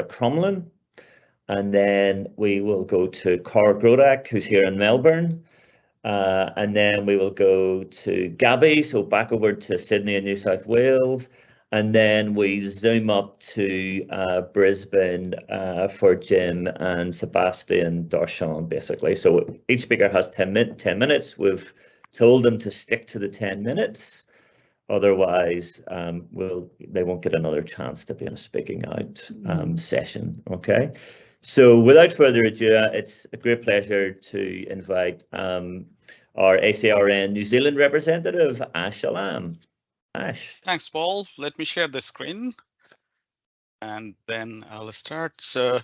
Cara Crumlin. And then we will go to Cara Grodak, who's here in Melbourne. And then we will go to Gabby, so back over to Sydney and New South Wales. And then we zoom up to Brisbane for Jim and Sebastian Darchan, basically. So each speaker has 10 minutes. We've told them to stick to the 10 minutes. Otherwise, they won't get another chance to be in a speaking out session, okay? So without further ado, it's a great pleasure to invite our ACRN New Zealand representative, Ash Alam. Ash. Thanks, Paul. Let me share the screen and then I'll start. So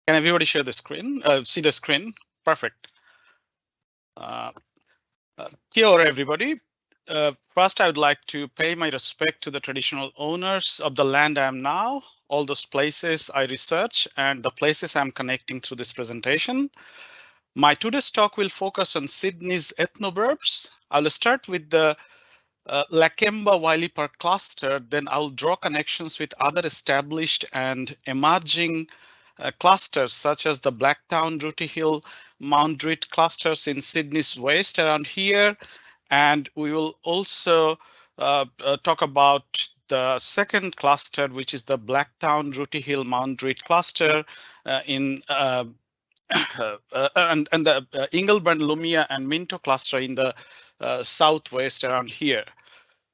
can everybody share the screen? See the screen? Perfect. Here, everybody. First, I would like to pay my respect to the traditional owners of the land I am now, all those places I research, and the places I'm connecting through this presentation. My today's talk will focus on Sydney's ethnoburbs. I'll start with the Lakemba Wiley Park cluster, then I'll draw connections with other established and emerging clusters such as the Blacktown, Rooty Hill, Mount Druitt clusters in Sydney's west around here. And we will also talk about the second cluster, which is the Blacktown, Rooty Hill, Mount Druitt cluster and the Ingleburn, Lumia and Minto cluster in the southwest around here.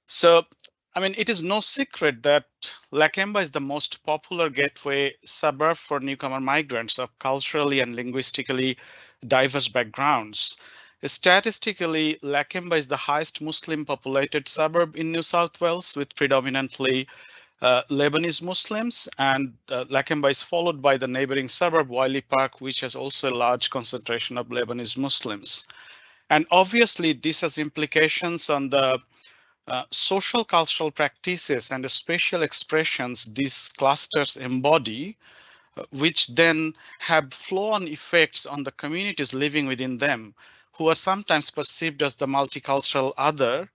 So, I mean, it is no secret that Lakemba is the most popular gateway suburb for newcomer migrants of culturally and linguistically diverse backgrounds. Statistically, Lakemba is the highest Muslim populated suburb in New South Wales with predominantly Lebanese Muslims, and Lakemba is followed by the neighboring suburb Wiley Park, which has also a large concentration of Lebanese Muslims. And obviously, this has implications on the social cultural practices and the spatial expressions these clusters embody, which then have flow-on effects on the communities living within them, who are sometimes perceived as the multicultural other.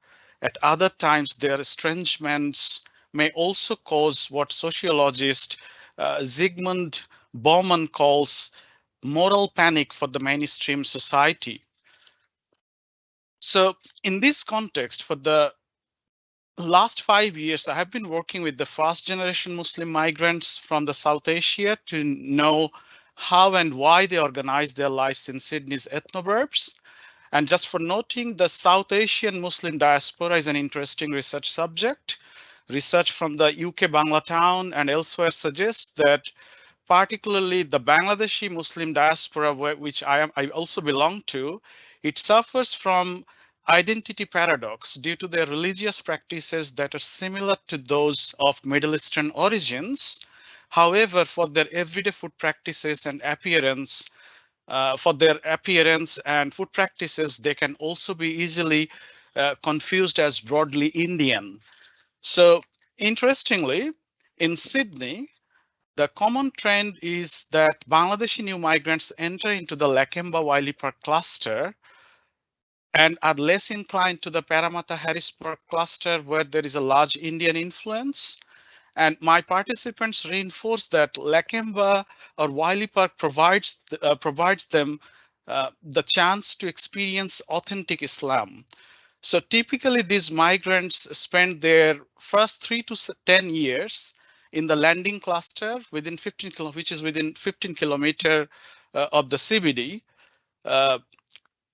At other times, their estrangements may also cause what sociologist Zygmunt Bauman calls moral panic for the mainstream society. So in this context, for the last 5 years, I have been working with the first generation Muslim migrants from the South Asia to know how and why they organize their lives in Sydney's ethnoburbs. And just for noting, the South Asian Muslim diaspora is an interesting research subject. Research from the UK Banglatown and elsewhere suggests that particularly the Bangladeshi Muslim diaspora, which I also belong to, it suffers from identity paradox due to their religious practices that are similar to those of Middle Eastern origins. However, for their everyday food practices and appearance, and food practices, they can also be easily confused as broadly Indian. So interestingly, in Sydney, the common trend is that Bangladeshi new migrants enter into the Lakemba Wiley Park cluster and are less inclined to the Parramatta Harrisburg cluster, where there is a large Indian influence. And my participants reinforce that Lakemba or Wiley Park provides them the chance to experience authentic Islam. So typically these migrants spend their first 3 to 10 years in the landing cluster within 15 which is within 15 kilometers of the CBD.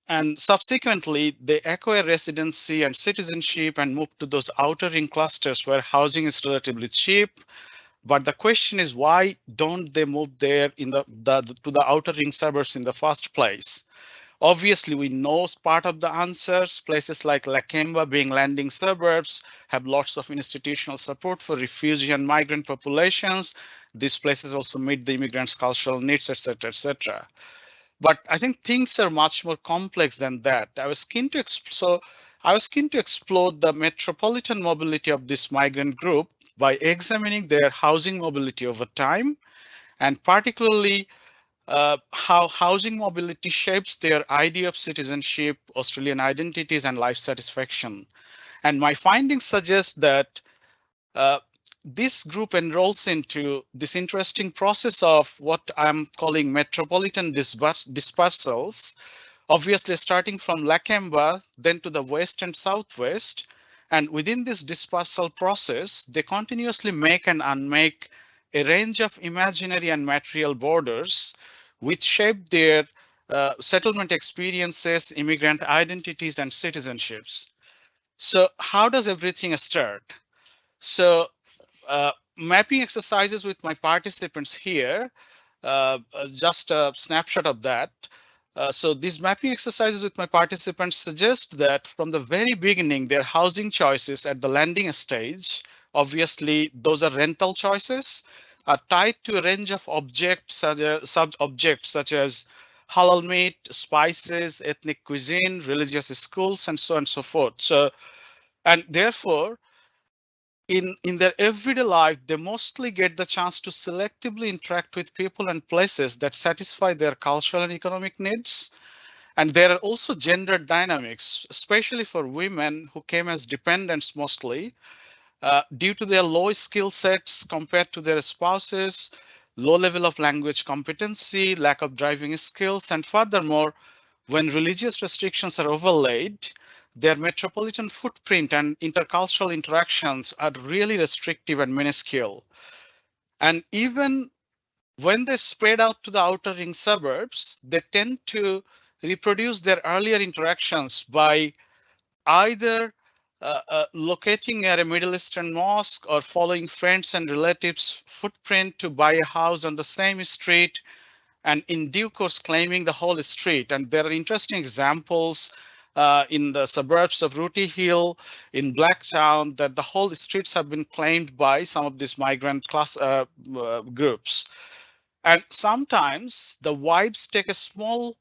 And subsequently, they acquire residency and citizenship and move to those outer ring clusters where housing is relatively cheap. But the question is, why don't they move there in to the outer ring suburbs in the first place? Obviously, we know part of the answers. Places like Lakemba, being landing suburbs, have lots of institutional support for refugee and migrant populations. These places also meet the immigrants' cultural needs, etc., etc. But I think things are much more complex than that. I was keen to explore the metropolitan mobility of this migrant group by examining their housing mobility over time, and particularly how housing mobility shapes their idea of citizenship, Australian identities, and life satisfaction. And my findings suggest that This group enrolls into this interesting process of what I'm calling metropolitan dispersals, obviously starting from Lakemba, then to the west and southwest. And within this dispersal process, they continuously make and unmake a range of imaginary and material borders which shape their settlement experiences, immigrant identities, and citizenships. So how does everything start? So mapping exercises with my participants here, just a snapshot of that. So these mapping exercises with my participants suggest that from the very beginning, their housing choices at the landing stage, obviously those are rental choices, are tied to a range of objects, sub-objects such as halal meat, spices, ethnic cuisine, religious schools, and so on and so forth. So, and therefore, in their everyday life, they mostly get the chance to selectively interact with people and places that satisfy their cultural and economic needs. And there are also gender dynamics, especially for women who came as dependents mostly, due to their low skill sets compared to their spouses, low level of language competency, lack of driving skills, and furthermore, when religious restrictions are overlaid, their metropolitan footprint and intercultural interactions are really restrictive and minuscule. And even when they spread out to the outer ring suburbs, they tend to reproduce their earlier interactions by either locating at a Middle Eastern mosque or following friends and relatives' footprint to buy a house on the same street, and in due course claiming the whole street. And there are interesting examples in the suburbs of Rooty Hill, in Blacktown, that the whole streets have been claimed by some of these migrant class groups. And sometimes the wives take a small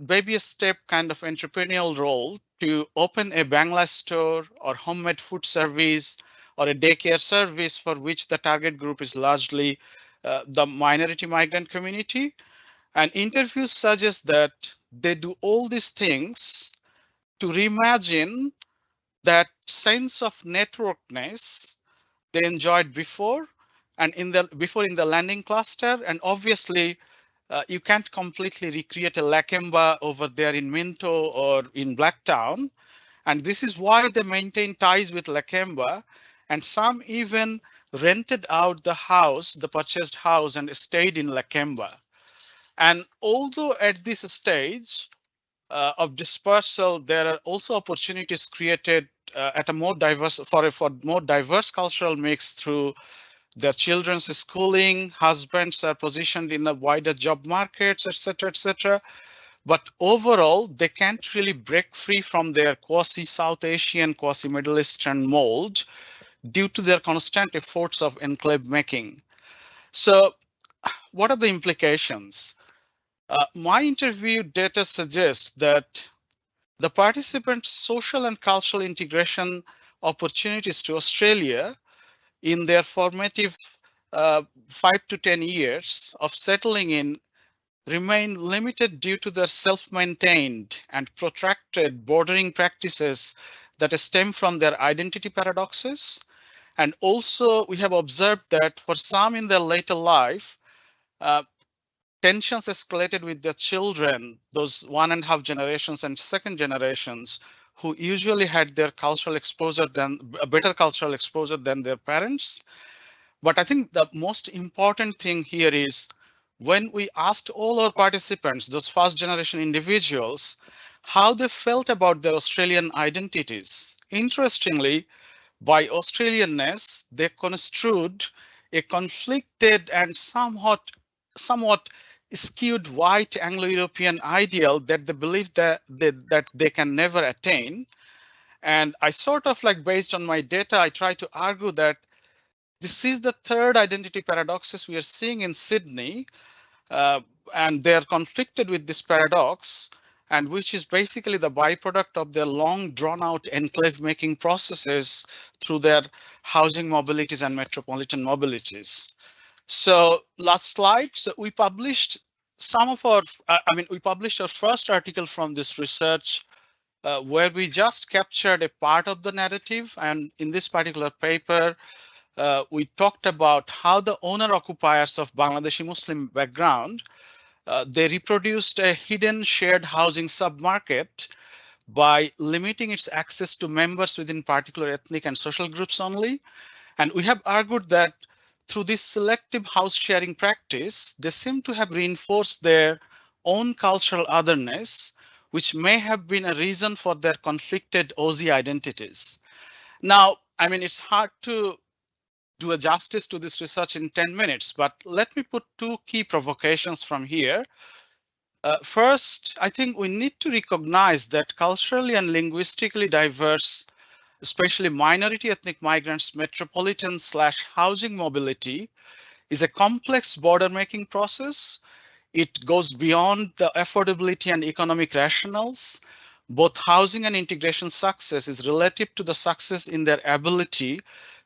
baby step kind of entrepreneurial role to open a Bangla store or homemade food service or a daycare service for which the target group is largely the minority migrant community. And interviews suggest that they do all these things to reimagine that sense of networkedness they enjoyed before and in the landing cluster. And obviously you can't completely recreate a Lakemba over there in Minto or in Blacktown. And this is why they maintain ties with Lakemba, and some even rented out the house, the purchased house, and stayed in Lakemba. And although at this stage of dispersal, there are also opportunities created at a more diverse for more diverse cultural mix through their children's schooling, husbands are positioned in a wider job markets, etc., etc. But overall, they can't really break free from their quasi-South Asian, quasi-Middle Eastern mold due to their constant efforts of enclave making. So what are the implications? My interview data suggests that the participants' social and cultural integration opportunities to Australia in their formative 5 to 10 years of settling in remain limited due to their self-maintained and protracted bordering practices that stem from their identity paradoxes. And also, we have observed that for some in their later life, uh, tensions escalated with their children, those 1.5 generations and second generations, who usually had their cultural exposure than a better cultural exposure than their parents. But I think the most important thing here is when we asked all our participants, those first generation individuals, how they felt about their Australian identities. Interestingly, by Australianness, they construed a conflicted and somewhat skewed white Anglo-European ideal that they believe that they can never attain. And I sort of like, based on my data, I try to argue that this is the third identity paradoxes we are seeing in Sydney, uh, and they are conflicted with this paradox, and which is basically the byproduct of their long drawn out enclave making processes through their housing mobilities and metropolitan mobilities. So last slide, so we published some of our, we published our first article from this research where we just captured a part of the narrative. And in this particular paper, we talked about how the owner-occupiers of Bangladeshi Muslim background, they reproduced a hidden shared housing submarket by limiting its access to members within particular ethnic and social groups only. And we have argued that through this selective house sharing practice, they seem to have reinforced their own cultural otherness, which may have been a reason for their conflicted Aussie identities. Now, I mean, it's hard to do a justice to this research in 10 minutes, but let me put two key provocations from here. First, I think we need to recognize that culturally and linguistically diverse, especially minority ethnic migrants' metropolitan/housing mobility is a complex border making process. It goes beyond the affordability and economic rationales. Both housing and integration success is relative to the success in their ability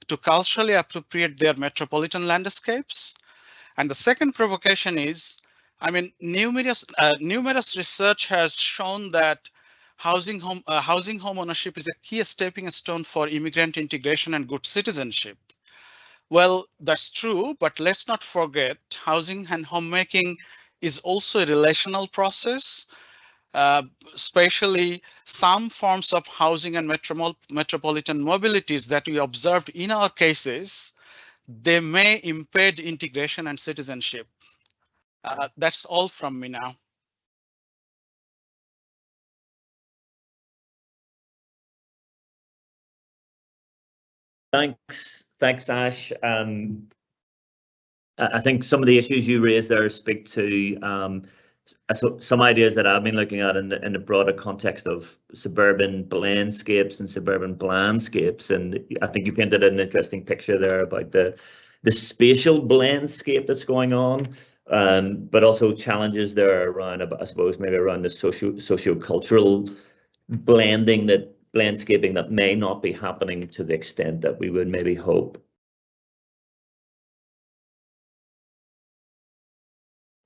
to culturally appropriate their metropolitan landscapes. And the second provocation is, I mean, numerous research has shown that housing home ownership is a key stepping stone for immigrant integration and good citizenship. Well, that's true, but let's not forget housing and homemaking is also a relational process. Especially some forms of housing and metropolitan mobilities that we observed in our cases, they may impede integration and citizenship. That's all from me now. Thanks, Ash. I think some of the issues you raised there speak to some ideas that I've been looking at in the broader context of suburban landscapes and suburban landscapes. And I think you painted an interesting picture there about the spatial landscape that's going on, but also challenges there around, I suppose, maybe around the socio-cultural landscaping that may not be happening to the extent that we would maybe hope.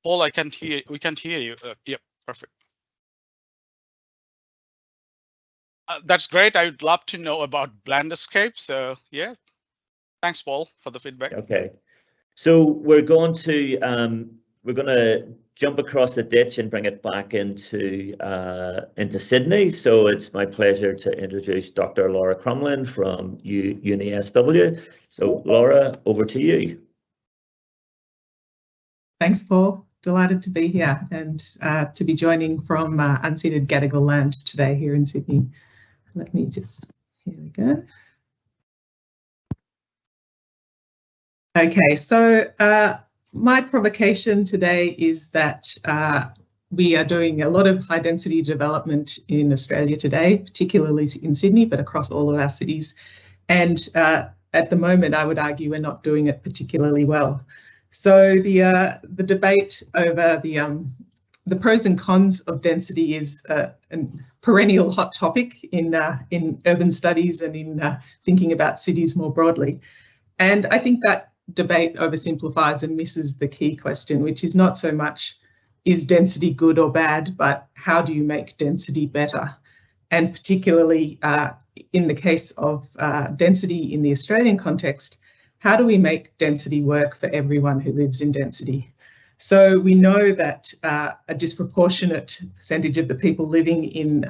Paul, I can't hear. We can't hear you. Yep, perfect. That's great. I would love to know about landscape. So yeah, thanks, Paul, for the feedback. Okay, so we're going to jump across the ditch and bring it back into Sydney. So it's my pleasure to introduce Dr. Laura Crumlin from UniSW. So Laura, over to you. Thanks, Paul. Delighted to be here and to be joining from unceded Gadigal land today here in Sydney. Let me just, here we go. Okay, so my provocation today is that we are doing a lot of high density development in Australia today, particularly in Sydney, but across all of our cities. And at the moment, I would argue we're not doing it particularly well. So the debate over the pros and cons of density is a perennial hot topic in urban studies and in thinking about cities more broadly. And I think that debate oversimplifies and misses the key question, which is not so much is density good or bad, but how do you make density better? And particularly in the case of density in the Australian context, how do we make density work for everyone who lives in density? So we know that a disproportionate percentage of the people living in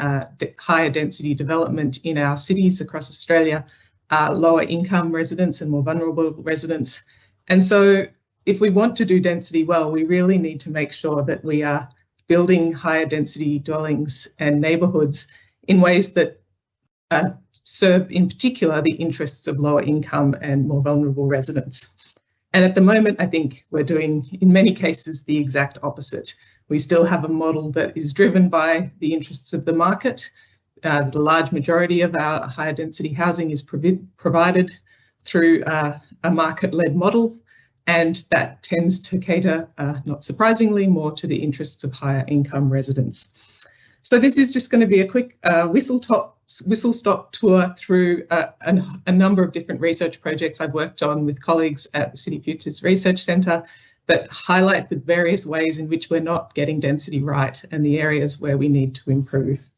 higher density development in our cities across Australia are lower income residents and more vulnerable residents. And so if we want to do density well, we really need to make sure that we are building higher density dwellings and neighbourhoods in ways that serve in particular the interests of lower income and more vulnerable residents. And at the moment, I think we're doing, in many cases, the exact opposite. We still have a model that is driven by the interests of the market. The large majority of our higher density housing is provided through a market-led model, and that tends to cater, not surprisingly, more to the interests of higher income residents. So this is just going to be a quick whistle-stop tour through a number of different research projects I've worked on with colleagues at the City Futures Research Centre that highlight the various ways in which we're not getting density right and the areas where we need to improve.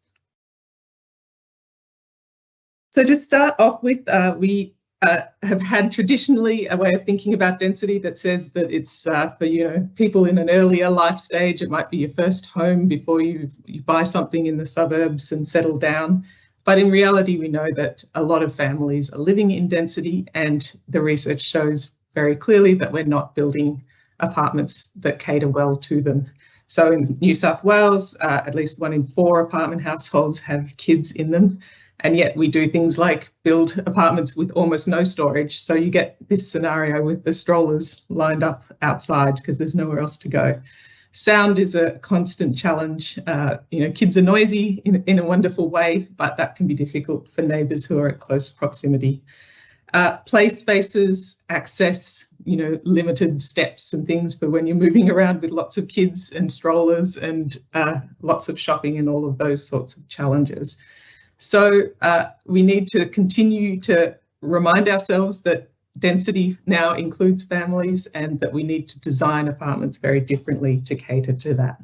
So to start off with, we have had traditionally a way of thinking about density that says that it's for people in an earlier life stage. It might be your first home before you buy something in the suburbs and settle down. But in reality, we know that a lot of families are living in density, and the research shows very clearly that we're not building apartments that cater well to them. So in New South Wales, at least 1 in 4 apartment households have kids in them. And yet we do things like build apartments with almost no storage. So you get this scenario with the strollers lined up outside because there's nowhere else to go. Sound is a constant challenge. Kids are noisy in a wonderful way, but that can be difficult for neighbours who are at close proximity. Play spaces, access, limited steps and things for when you're moving around with lots of kids and strollers, and lots of shopping and all of those sorts of challenges. So we need to continue to remind ourselves that density now includes families, and that we need to design apartments very differently to cater to that.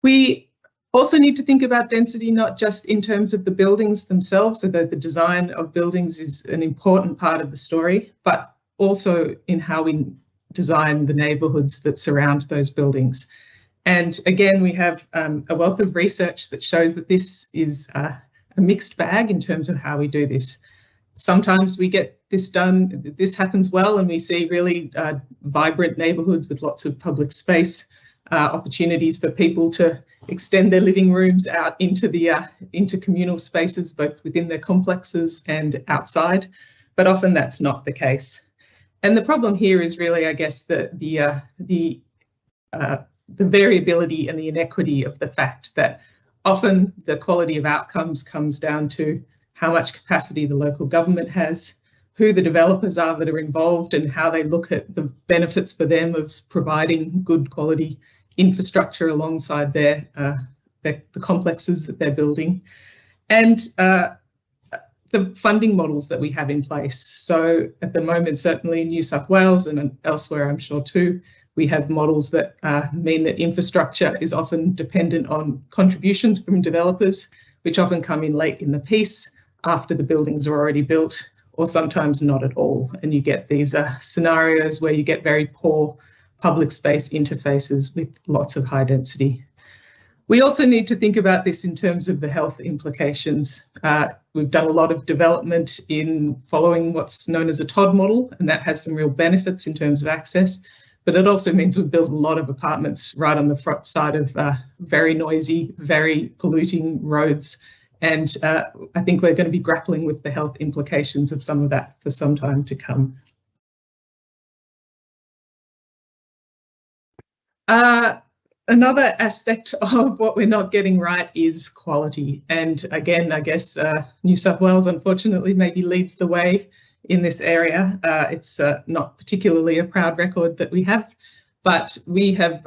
We also need to think about density not just in terms of the buildings themselves, so that the design of buildings is an important part of the story, but also in how we design the neighbourhoods that surround those buildings. And again, we have a wealth of research that shows that this is a mixed bag in terms of how we do this. Sometimes we get this done, this happens well, and we see really vibrant neighbourhoods with lots of public space, opportunities for people to extend their living rooms out into communal spaces, both within their complexes and outside. But often that's not the case. And the problem here is really, I guess, the variability and the inequity of the fact that often the quality of outcomes comes down to how much capacity the local government has, who the developers are that are involved, and how they look at the benefits for them of providing good quality infrastructure alongside the complexes that they're building, and the funding models that we have in place. So at the moment, certainly in New South Wales and elsewhere, I'm sure too, we have models that mean that infrastructure is often dependent on contributions from developers, which often come in late in the piece after the buildings are already built, or sometimes not at all. And you get these scenarios where you get very poor public space interfaces with lots of high density. We also need to think about this in terms of the health implications. We've done a lot of development in following what's known as a TOD model, and that has some real benefits in terms of access. But it also means we've built a lot of apartments right on the front side of very noisy, very polluting roads. And I think we're going to be grappling with the health implications of some of that for some time to come. Another aspect of what we're not getting right is quality. And again, I guess New South Wales, unfortunately, maybe leads the way in this area. It's not particularly a proud record that we have, but we have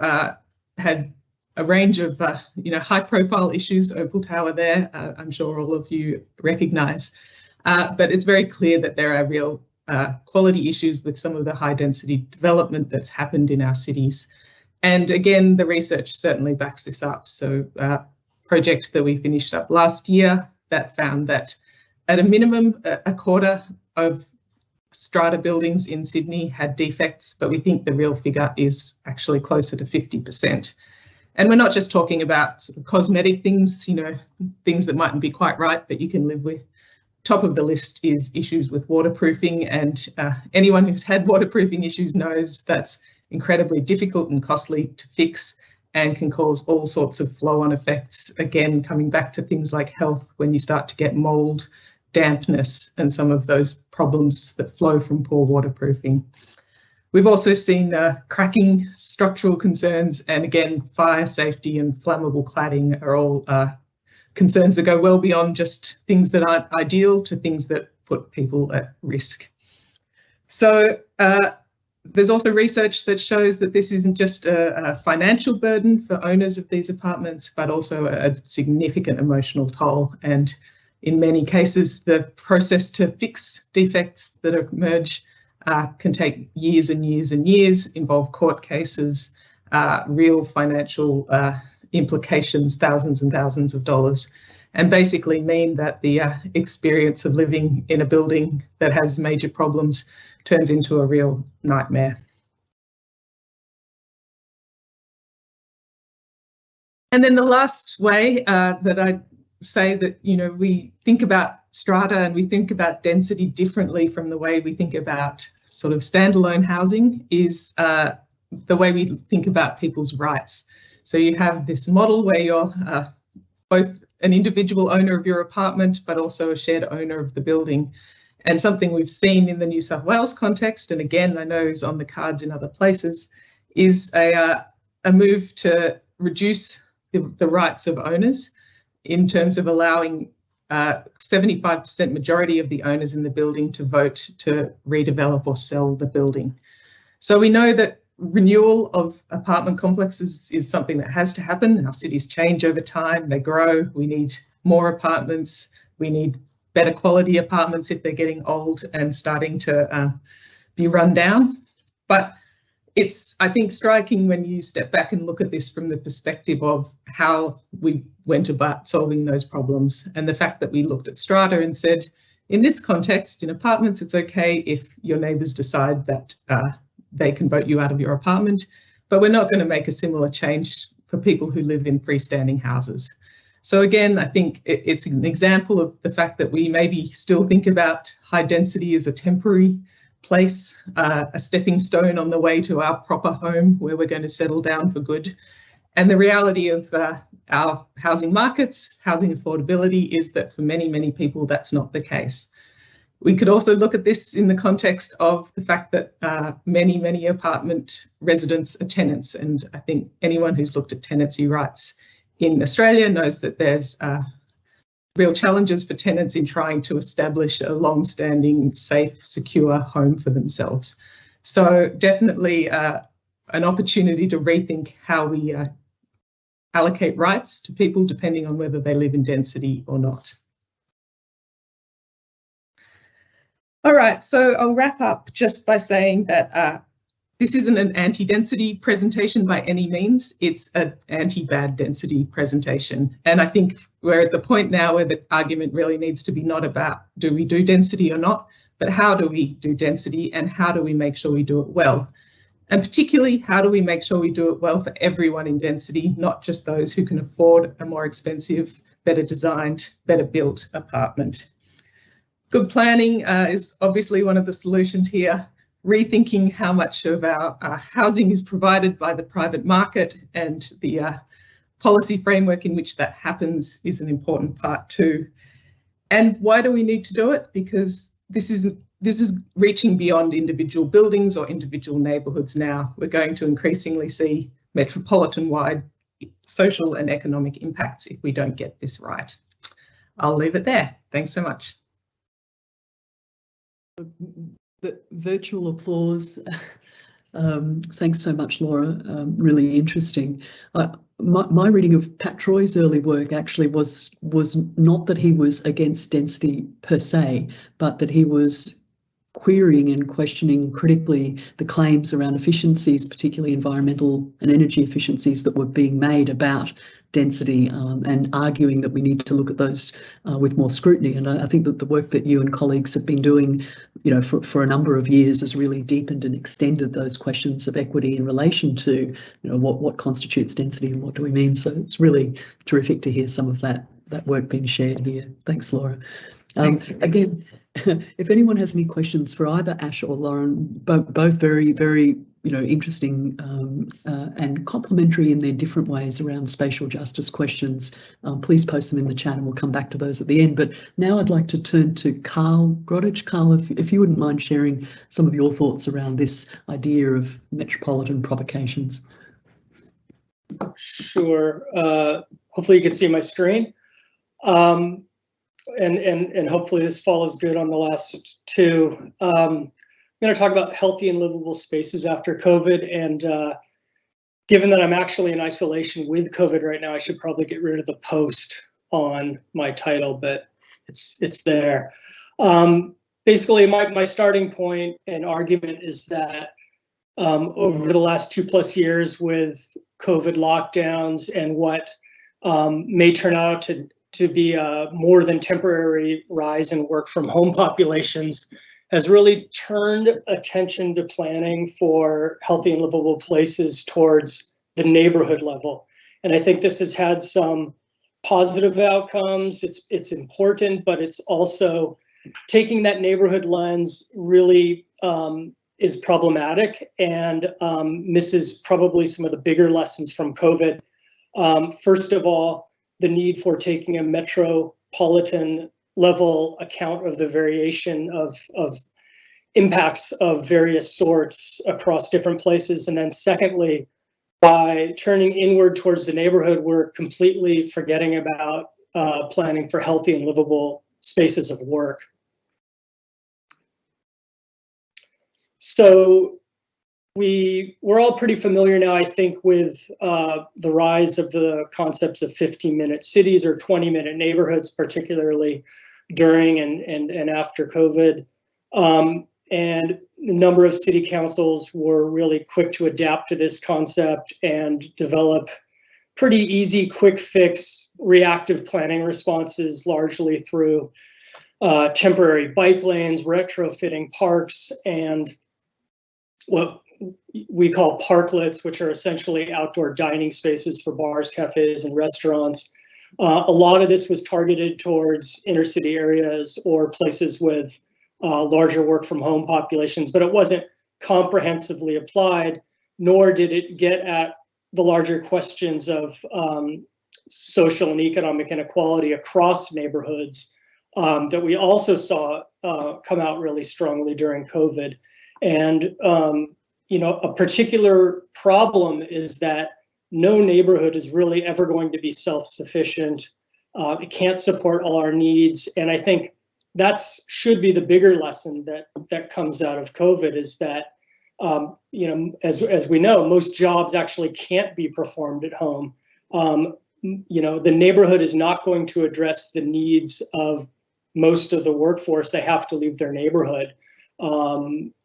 had a range of high-profile issues. Opal Tower there, I'm sure all of you recognise, but it's very clear that there are real quality issues with some of the high-density development that's happened in our cities. And again, the research certainly backs this up. So project that we finished up last year that found that at a minimum, a quarter of strata buildings in Sydney had defects, but we think the real figure is actually closer to 50%. And we're not just talking about sort of cosmetic things, things that mightn't be quite right that you can live with. Top of the list is issues with waterproofing, and anyone who's had waterproofing issues knows that's incredibly difficult and costly to fix and can cause all sorts of flow-on effects. Again, coming back to things like health, when you start to get mould, dampness, and some of those problems that flow from poor waterproofing. We've also seen cracking, structural concerns, and again, fire safety and flammable cladding are all concerns that go well beyond just things that aren't ideal to things that put people at risk. So there's also research that shows that this isn't just a financial burden for owners of these apartments, but also a significant emotional toll. And in many cases, the process to fix defects that emerge can take years and years and years, involve court cases, real financial implications, thousands and thousands of dollars. and basically mean that the experience of living in a building that has major problems turns into a real nightmare. And then the last way that I say that, you know, we think about strata and we think about density differently from the way we think about sort of standalone housing is the way we think about people's rights. So you have this model where you're both an individual owner of your apartment, but also a shared owner of the building. And something we've seen in the New South Wales context, and again, I know is on the cards in other places, is a move to reduce the rights of owners in terms of allowing 75% majority of the owners in the building to vote to redevelop or sell the building. So we know that renewal of apartment complexes is something that has to happen. Our cities change over time, they grow, we need more apartments, we need better quality apartments if they're getting old and starting to be run down. But it's, I think, striking when you step back and look at this from the perspective of how we went about solving those problems, and the fact that we looked at strata and said, in this context, in apartments, it's okay if your neighbours decide that they can vote you out of your apartment, but we're not going to make a similar change for people who live in freestanding houses. So again, I think it's an example of the fact that we maybe still think about high density as a temporary place, a stepping stone on the way to our proper home where we're going to settle down for good. And the reality of our housing markets, housing affordability, is that for many, many people, that's not the case. We could also look at this in the context of the fact that many, many apartment residents are tenants. And I think anyone who's looked at tenancy rights in Australia knows that there's real challenges for tenants in trying to establish a long-standing, safe, secure home for themselves. So definitely an opportunity to rethink how we allocate rights to people depending on whether they live in density or not. All right, so I'll wrap up just by saying that this isn't an anti-density presentation by any means, it's an anti-bad density presentation. And I think we're at the point now where the argument really needs to be not about do we do density or not, but how do we do density and how do we make sure we do it well? And particularly, how do we make sure we do it well for everyone in density, not just those who can afford a more expensive, better designed, better built apartment? Good planning is obviously one of the solutions here. Rethinking how much of our housing is provided by the private market and the policy framework in which that happens is an important part too. And why do we need to do it? Because this is reaching beyond individual buildings or individual neighbourhoods now. We're going to increasingly see metropolitan-wide social and economic impacts if we don't get this right. I'll leave it there. Thanks so much. The virtual applause. Thanks so much, Laura. Really interesting. My reading of Pat Troy's early work actually was not that he was against density per se, but that he was querying and questioning critically the claims around efficiencies, particularly environmental and energy efficiencies that were being made about density, and arguing that we need to look at those with more scrutiny. And I think that the work that you and colleagues have been doing, you know, for a number of years has really deepened and extended those questions of equity in relation to, you know, what constitutes density and what do we mean. So it's really terrific to hear some of that work being shared here. Thanks, Laura. Thanks. Again, if anyone has any questions for either Ash or Lauren, both very, very, you know, interesting and complementary in their different ways around spatial justice questions, please post them in the chat and we'll come back to those at the end. But now I'd like to turn to Carl Grotich. Carl, if you wouldn't mind sharing some of your thoughts around this idea of metropolitan provocations. Sure. Hopefully you can see my screen. And hopefully this follows good on the last two. I'm going to talk about healthy and livable spaces after COVID. And given that I'm actually in isolation with COVID right now, I should probably get rid of the post on my title, but it's there. Basically, my starting point and argument is that over the last 2+ years with COVID lockdowns and what may turn out to be a more than temporary rise in work from home populations has really turned attention to planning for healthy and livable places towards the neighborhood level. And I think this has had some positive outcomes. It's important, but it's also taking that neighborhood lens really is problematic and misses probably some of the bigger lessons from COVID. First of all, the need for taking a metropolitan level account of the variation of impacts of various sorts across different places. And then secondly, by turning inward towards the neighborhood, we're completely forgetting about planning for healthy and livable spaces of work. So we're all pretty familiar now, I think, with the rise of the concepts of 15-minute cities or 20-minute neighborhoods, particularly during and after COVID. And a number of city councils were really quick to adapt to this concept and develop pretty easy, quick fix, reactive planning responses, largely through temporary bike lanes, retrofitting parks, and what we call parklets, which are essentially outdoor dining spaces for bars, cafes, and restaurants. A lot of this was targeted towards inner city areas or places with larger work from home populations, but it wasn't comprehensively applied, nor did it get at the larger questions of social and economic inequality across neighborhoods that we also saw come out really strongly during COVID. And a particular problem is that no neighborhood is really ever going to be self-sufficient. It can't support all our needs, and I think that should be the bigger lesson that comes out of COVID, is that as we know, most jobs actually can't be performed at home. The neighborhood is not going to address the needs of most of the workforce. They have to leave their neighborhood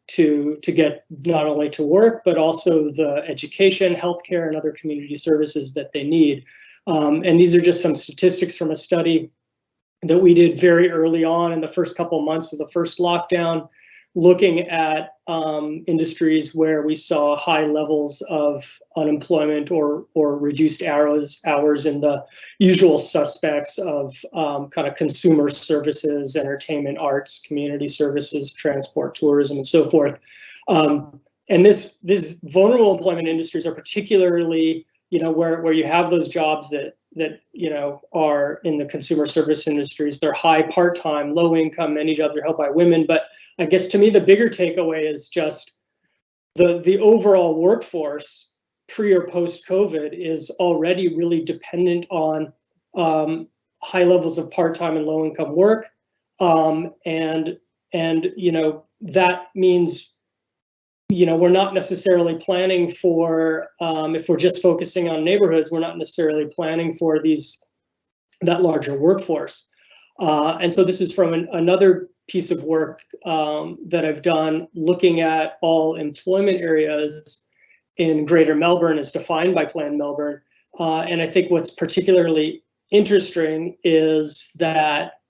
to get not only to work, but also the education, healthcare, and other community services that they need. And these are just some statistics from a study that we did very early on in the first couple of months of the first lockdown, looking at industries where we saw high levels of unemployment or reduced hours in the usual suspects of kind of consumer services, entertainment, arts, community services, transport, tourism, and so forth. And these vulnerable employment industries are particularly, where you have those jobs that are in the consumer service industries. They're high part-time, low income, many jobs are held by women. But I guess to me, the bigger takeaway is just the overall workforce pre or post COVID is already really dependent on high levels of part-time and low income work. And that means, we're not necessarily planning for, if we're just focusing on neighborhoods, we're not necessarily planning for that larger workforce. And so this is from another piece of work that I've done, looking at all employment areas in Greater Melbourne as defined by Plan Melbourne. And I think what's particularly interesting is that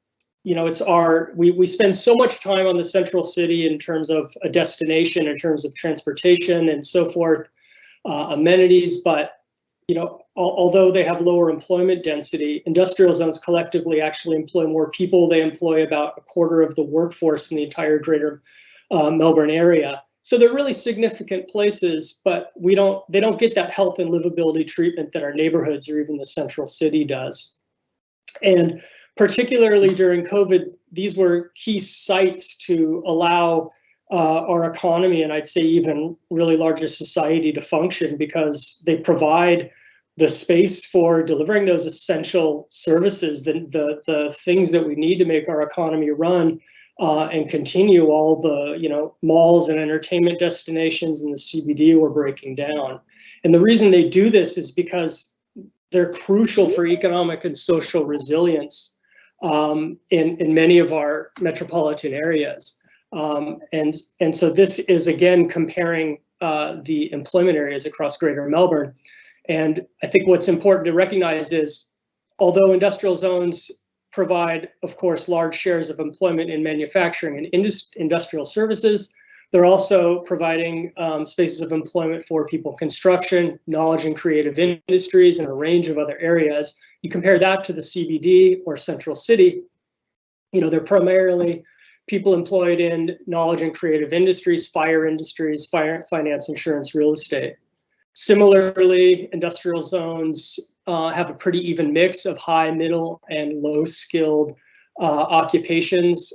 we spend so much time on the central city in terms of a destination, in terms of transportation and so forth, amenities, but although they have lower employment density, industrial zones collectively actually employ more people. They employ about a quarter of the workforce in the entire Greater Melbourne area. So they're really significant places, but they don't get that health and livability treatment that our neighborhoods or even the central city does. And particularly during COVID, these were key sites to allow our economy, and I'd say even really larger society, to function, because they provide the space for delivering those essential services, the things that we need to make our economy run and continue. All the malls and entertainment destinations in the CBD were breaking down. And the reason they do this is because they're crucial for economic and social resilience in many of our metropolitan areas. And so this is, again, comparing the employment areas across Greater Melbourne. And I think what's important to recognize is although industrial zones provide, of course, large shares of employment in manufacturing and industrial services, they're also providing spaces of employment for people in construction, knowledge and creative industries, and a range of other areas. You compare that to the CBD or Central City, they're primarily people employed in knowledge and creative industries, finance, insurance, real estate. Similarly, industrial zones have a pretty even mix of high, middle, and low skilled occupations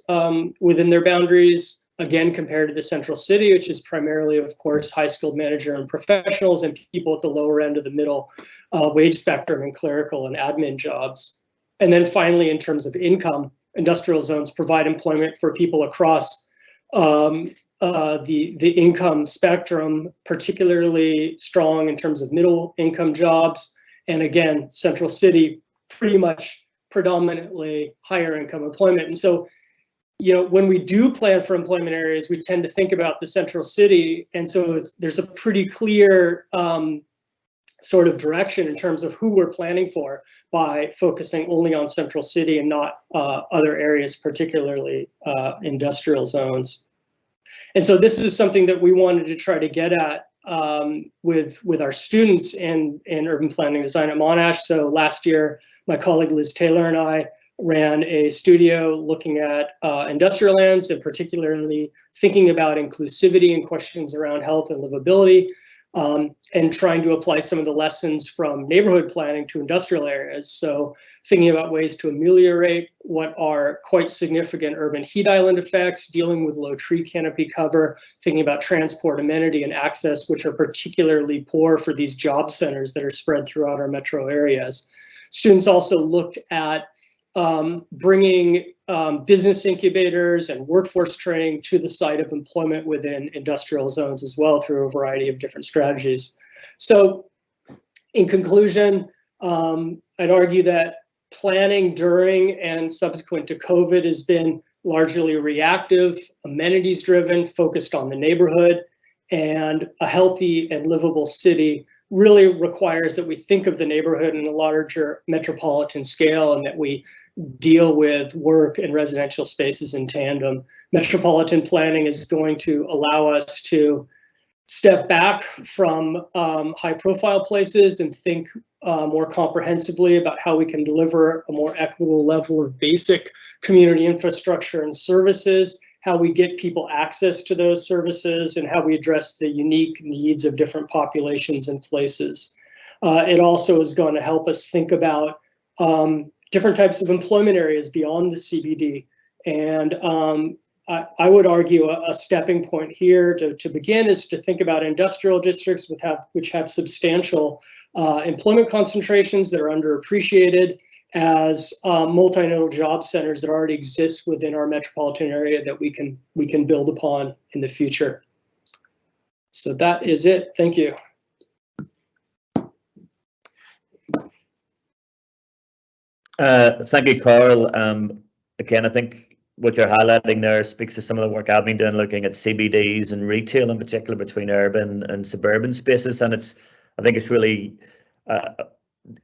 within their boundaries. Again, compared to the Central City, which is primarily, of course, high skilled manager and professionals and people at the lower end of the middle wage spectrum in clerical and admin jobs. And then finally, in terms of income, industrial zones provide employment for people across the income spectrum, particularly strong in terms of middle income jobs. And again, Central City, pretty much predominantly higher income employment. And so, when we do plan for employment areas, we tend to think about the Central City. And so there's a pretty clear sort of direction in terms of who we're planning for by focusing only on Central City and not other areas, particularly industrial zones. And so this is something that we wanted to try to get at with our students in urban planning design at Monash. So last year, my colleague Liz Taylor and I ran a studio looking at industrial lands and particularly thinking about inclusivity and questions around health and livability, and trying to apply some of the lessons from neighborhood planning to industrial areas. So thinking about ways to ameliorate what are quite significant urban heat island effects, dealing with low tree canopy cover, thinking about transport, amenity, and access, which are particularly poor for these job centers that are spread throughout our metro areas. Students also looked at bringing business incubators and workforce training to the site of employment within industrial zones as well through a variety of different strategies. So in conclusion, I'd argue that planning during and subsequent to COVID has been largely reactive, amenities driven, focused on the neighborhood, and a healthy and livable city really requires that we think of the neighborhood in a larger metropolitan scale and that we deal with work and residential spaces in tandem. Metropolitan planning is going to allow us to step back from high profile places and think more comprehensively about how we can deliver a more equitable level of basic community infrastructure and services, how we get people access to those services, and how we address the unique needs of different populations and places. It also is going to help us think about different types of employment areas beyond the CBD. And I would argue a stepping point here to begin is to think about industrial districts which have substantial employment concentrations that are underappreciated as multinodal job centers that already exist within our metropolitan area that we can build upon in the future. So that is it. Thank you. Thank you, Carl. Again, I think what you're highlighting there speaks to some of the work I've been doing looking at CBDs and retail in particular between urban and suburban spaces. And I think it's really,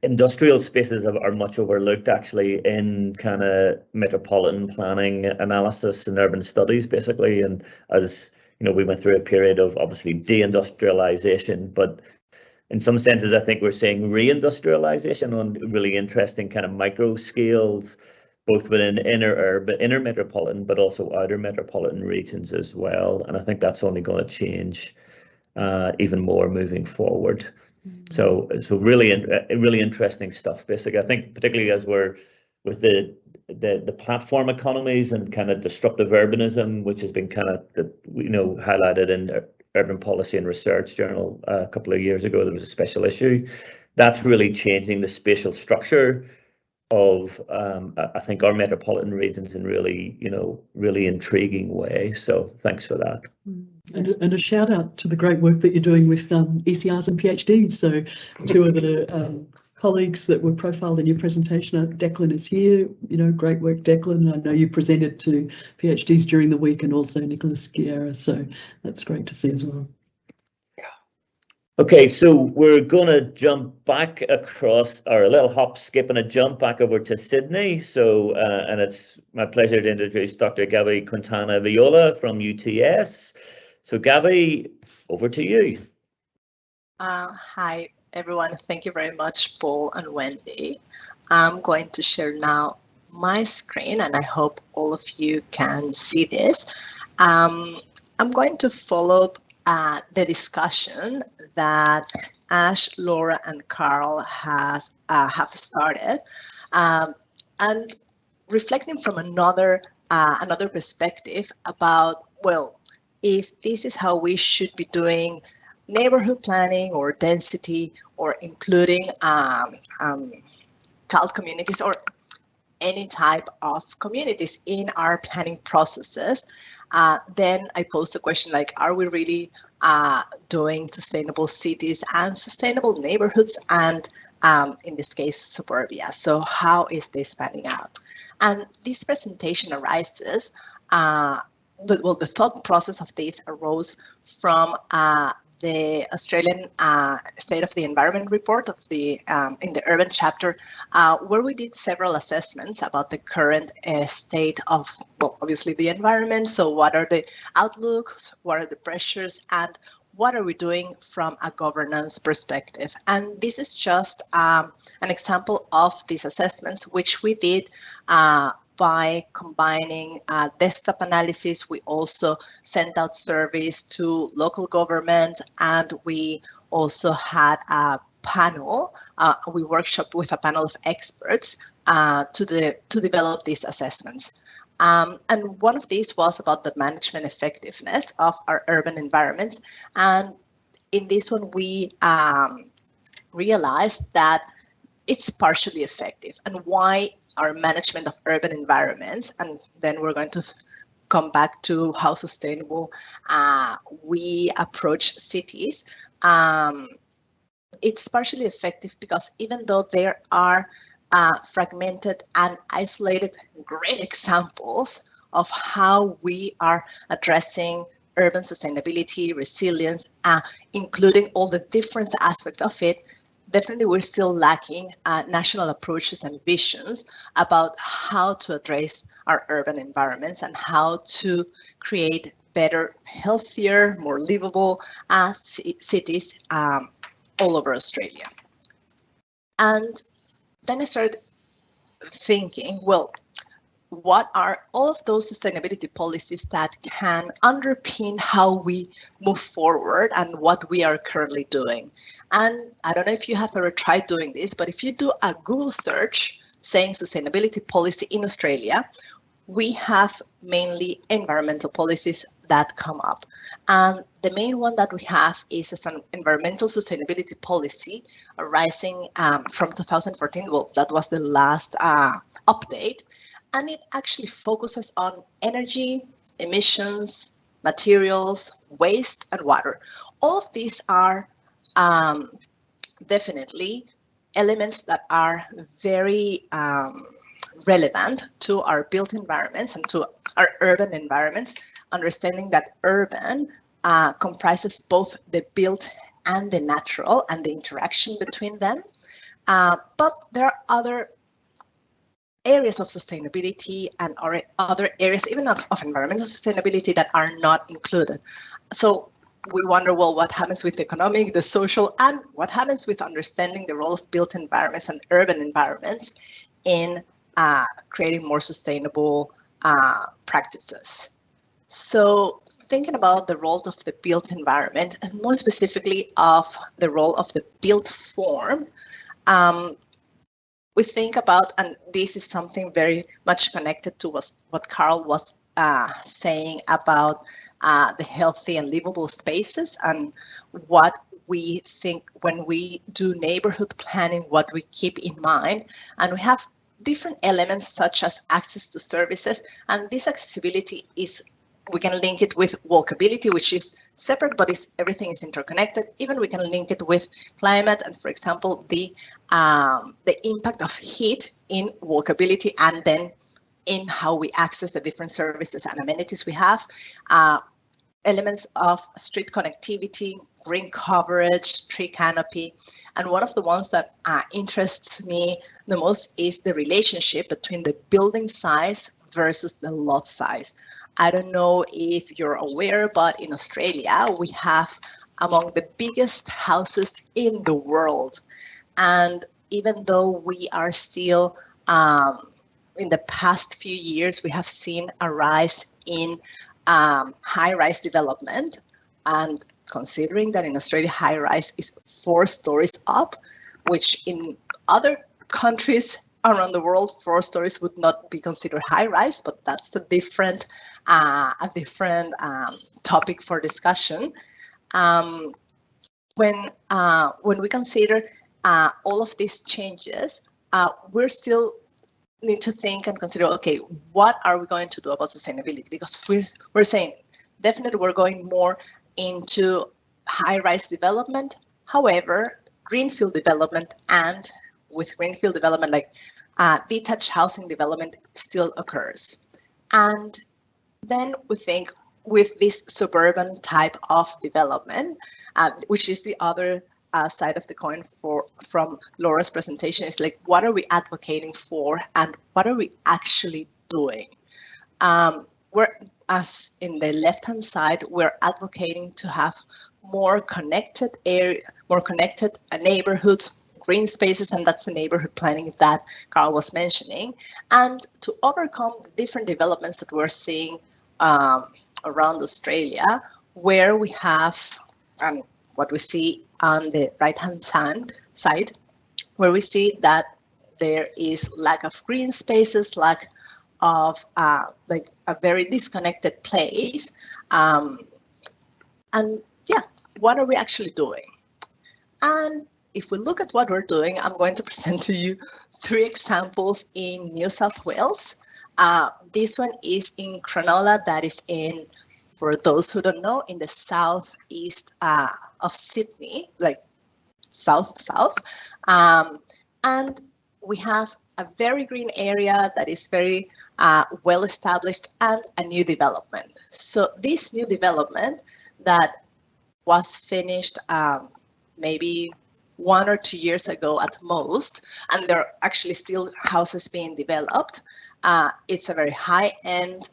industrial spaces are much overlooked actually in kind of metropolitan planning analysis and urban studies basically. And as you know, we went through a period of obviously deindustrialization, but in some senses, I think we're seeing reindustrialization on really interesting kind of micro scales, both within inner metropolitan, but also outer metropolitan regions as well. And I think that's only going to change even more moving forward. So really interesting stuff. Basically, I think particularly as we're with the platform economies and kind of disruptive urbanism, which has been kind of highlighted in Urban Policy and Research Journal a couple of years ago. There was a special issue that's really changing the spatial structure of I think our metropolitan regions in really intriguing way. So thanks for that. And a shout out to the great work that you're doing with ECRs and PhDs. So two of the colleagues that were profiled in your presentation, Declan is here. Great work, Declan. I know you presented to PhDs during the week, and also Nicholas Guerra. So that's great to see as well. Okay, so we're going to jump back across, or a little hop, skip and a jump back over to Sydney. So, and it's my pleasure to introduce Dr. Gabby Quintana Viola from UTS. So Gabby, over to you. Hi, everyone. Thank you very much, Paul and Wendy. I'm going to share now my screen, and I hope all of you can see this. I'm going to follow the discussion that Ash, Laura, and Carl have started, and reflecting from another perspective about, well, if this is how we should be doing neighborhood planning or density or including CALD communities or any type of communities in our planning processes, then I pose the question like, are we really doing sustainable cities and sustainable neighborhoods and in this case, suburbia? So how is this panning out? And this presentation arises, the thought process of this arose from the Australian State of the Environment report of the in the urban chapter, where we did several assessments about the current state of, well, obviously the environment. So what are the outlooks, what are the pressures, and what are we doing from a governance perspective? And this is just an example of these assessments, which we did by combining desktop analysis. We also sent out surveys to local government, and we also had a panel. We workshopped with a panel of experts to develop these assessments. And one of these was about the management effectiveness of our urban environments. And in this one, we realized that it's partially effective. And why our management of urban environments, and then we're going to come back to how sustainable we approach cities. It's partially effective because even though there are fragmented and isolated great examples of how we are addressing urban sustainability, resilience, including all the different aspects of it, definitely we're still lacking national approaches and visions about how to address our urban environments and how to create better, healthier, more livable cities all over Australia. And then I started thinking, well, what are all of those sustainability policies that can underpin how we move forward and what we are currently doing? And I don't know if you have ever tried doing this, but if you do a Google search saying sustainability policy in Australia, we have mainly environmental policies that come up. And the main one that we have is an environmental sustainability policy arising from 2014. Well, that was the last update. And it actually focuses on energy, emissions, materials, waste, and water. All of these are definitely elements that are very relevant to our built environments and to our urban environments, understanding that urban comprises both the built and the natural and the interaction between them. But there are other areas of sustainability and other areas even of environmental sustainability that are not included. So we wonder, well, what happens with the economic, the social, and what happens with understanding the role of built environments and urban environments in creating more sustainable practices. So thinking about the role of the built environment, and more specifically of the role of the built form, we think about, and this is something very much connected to what Carl was saying about the healthy and livable spaces, and what we think when we do neighborhood planning, what we keep in mind. And we have different elements such as access to services, and this accessibility is, we can link it with walkability, which is separate, but everything is interconnected. Even we can link it with climate and, for example, the impact of heat in walkability, and then in how we access the different services and amenities we have. elements of street connectivity, green coverage, tree canopy. And one of the ones that interests me the most is the relationship between the building size versus the lot size. I don't know if you're aware, but in Australia, we have among the biggest houses in the world. And even though we are still, in the past few years, we have seen a rise in high-rise development. And considering that in Australia, high-rise is 4 stories up, which in other countries around the world, 4 stories would not be considered high-rise, but that's a different topic for discussion. When we consider all of these changes, we're still need to think and consider, okay, what are we going to do about sustainability? Because we're saying definitely we're going more into high-rise development. However, greenfield development, and with greenfield development, like detached housing development still occurs. And then we think with this suburban type of development, which is the other side of the coin from Laura's presentation, is like, what are we advocating for and what are we actually doing? As in the left-hand side, we're advocating to have more connected neighborhoods, green spaces, and that's the neighborhood planning that Carl was mentioning. And to overcome the different developments that we're seeing around Australia, where we have what we see on the right-hand side, where we see that there is lack of green spaces, lack of like a very disconnected place. And yeah, what are we actually doing? And if we look at what we're doing, I'm going to present to you 3 examples in New South Wales. This one is in Cronulla, that is in, for those who don't know, in the southeast of Sydney, like south. And we have a very green area that is very well established and a new development. So this new development that was finished maybe 1 or 2 years ago at most, and there are actually still houses being developed. It's a very high-end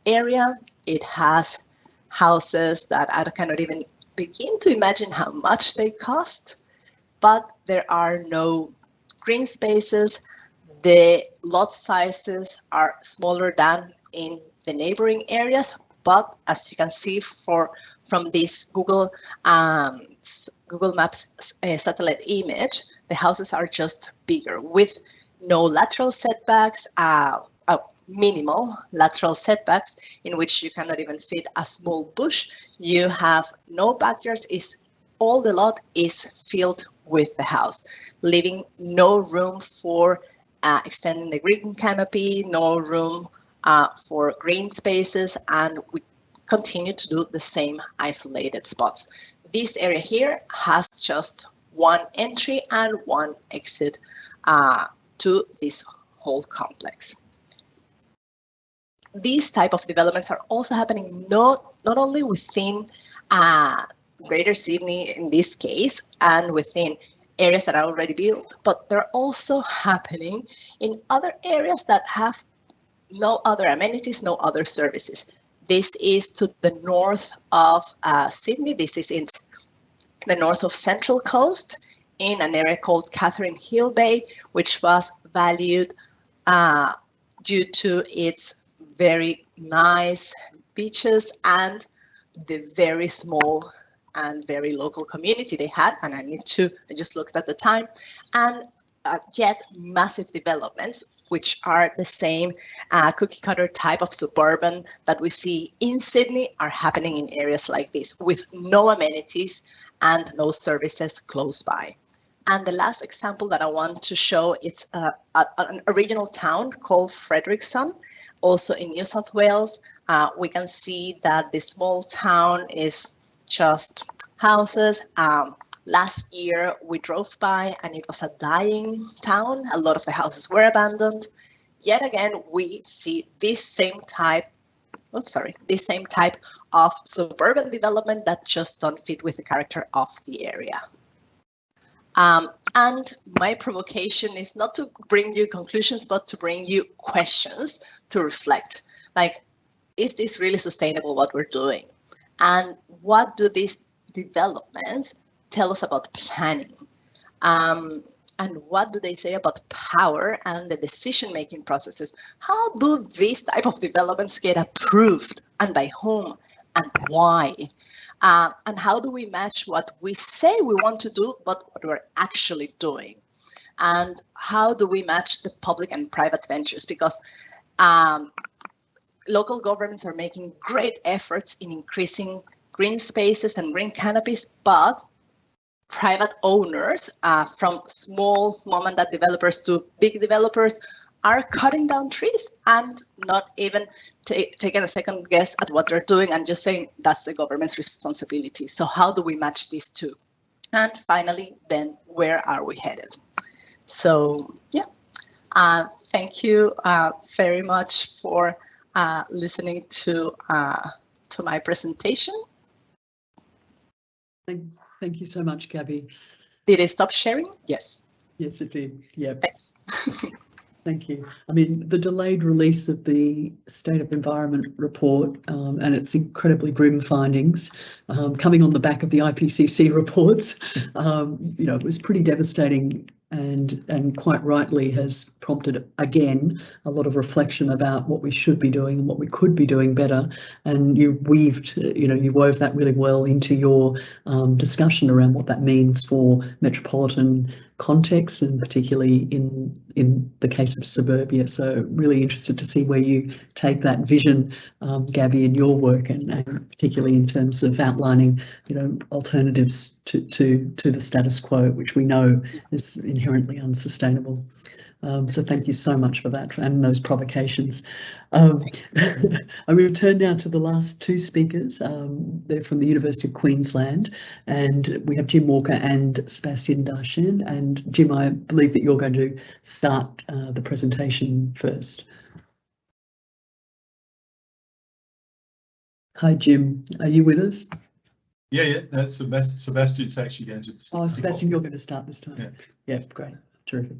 area. It has houses that I cannot even begin to imagine how much they cost, but there are no green spaces. The lot sizes are smaller than in the neighboring areas, but as you can see from this Google Maps satellite image, the houses are just bigger with no lateral setbacks, minimal lateral setbacks in which you cannot even fit a small bush. You have no backyards. All the lot is filled with the house, leaving no room for extending the green canopy, no room for green spaces, and we continue to do the same isolated spots. This area here has just 1 entry and 1 exit to this whole complex. These type of developments are also happening not only within Greater Sydney in this case and within areas that are already built, but they're also happening in other areas that have no other amenities, no other services. This is to the north of Sydney. This is in the north of Central Coast in an area called Catherine Hill Bay, which was valued due to its very nice beaches and the very small and very local community they had. And I just looked at the time, and yet massive developments, which are the same cookie cutter type of suburban that we see in Sydney, are happening in areas like this with no amenities and no services close by. And the last example that I want to show is a regional town called Fredericton, also in New South Wales. We can see that the small town is just houses. Last year we drove by and it was a dying town. A lot of the houses were abandoned. Yet again, we see this same type this same type of suburban development that just don't fit with the character of the area. And my provocation is not to bring you conclusions, but to bring you questions to reflect. Like, is this really sustainable what we're doing? And what do these developments tell us about planning? And what do they say about power and the decision-making processes? How do these type of developments get approved, and by whom, and why? And how do we match what we say we want to do, but what we're actually doing? And how do we match the public and private ventures? Because local governments are making great efforts in increasing green spaces and green canopies, but private owners, from small mom-and-dad developers to big developers, are cutting down trees and not even taking a second guess at what they're doing and just saying that's the government's responsibility. So how do we match these two? And finally, then where are we headed? So yeah, thank you very much for listening to my presentation. Thank you so much, Gabby. Did I stop sharing? Yes. Yes, it did. Yeah. Thanks. Thank you. I mean, the delayed release of the State of Environment report and its incredibly grim findings, coming on the back of the IPCC reports, you know, it was pretty devastating, and quite rightly has prompted again a lot of reflection about what we should be doing and what we could be doing better. And you wove that really well into your discussion around what that means for metropolitan context, and particularly in the case of suburbia. So really interested to see where you take that vision, Gabby, in your work, and particularly in terms of outlining, you know, alternatives to the status quo, which we know is inherently unsustainable. So thank you so much for that and those provocations. I'm going to turn now to the last two speakers. They're from the University of Queensland, and we have Jim Walker and Sebastian Darchen. And Jim, I believe that you're going to start the presentation first. Hi, Jim. Are you with us? Yeah. That's Sebastian's actually going to start. Oh, Sebastian, you're going to start this time. Yeah. Yeah, great. Terrific.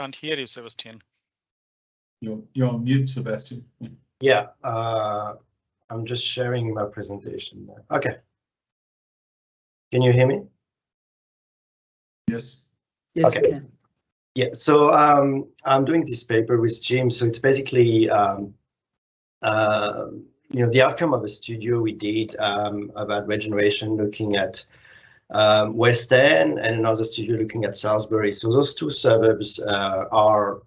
Can't hear you, Sebastian. You're on mute, Sebastian. Yeah, I'm just sharing my presentation now. Okay. Can you hear me? Yes. Yes, okay. We can. Yeah, so I'm doing this paper with Jim. So it's basically, you know, the outcome of a studio we did about regeneration, looking at West End, and another studio looking at Salisbury. So those two suburbs are,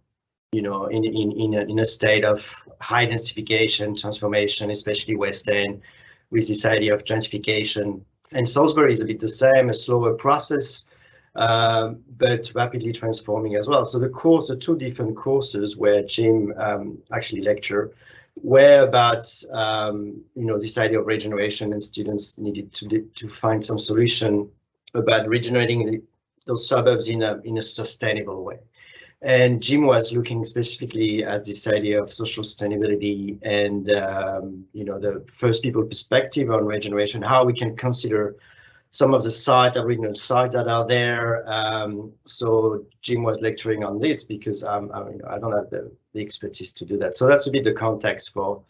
you know, in a state of high densification, transformation, especially West End, with this idea of gentrification. And Salisbury is a bit the same, a slower process, but rapidly transforming as well. So the two different courses where Jim actually lectured were about, you know, this idea of regeneration, and students needed to find some solution about regenerating those suburbs in a sustainable way. And Jim was looking specifically at this idea of social sustainability and, you know, the First People perspective on regeneration, how we can consider some of the sites, original sites that are there. So Jim was lecturing on this because I don't have the expertise to do that. So that's a bit the context for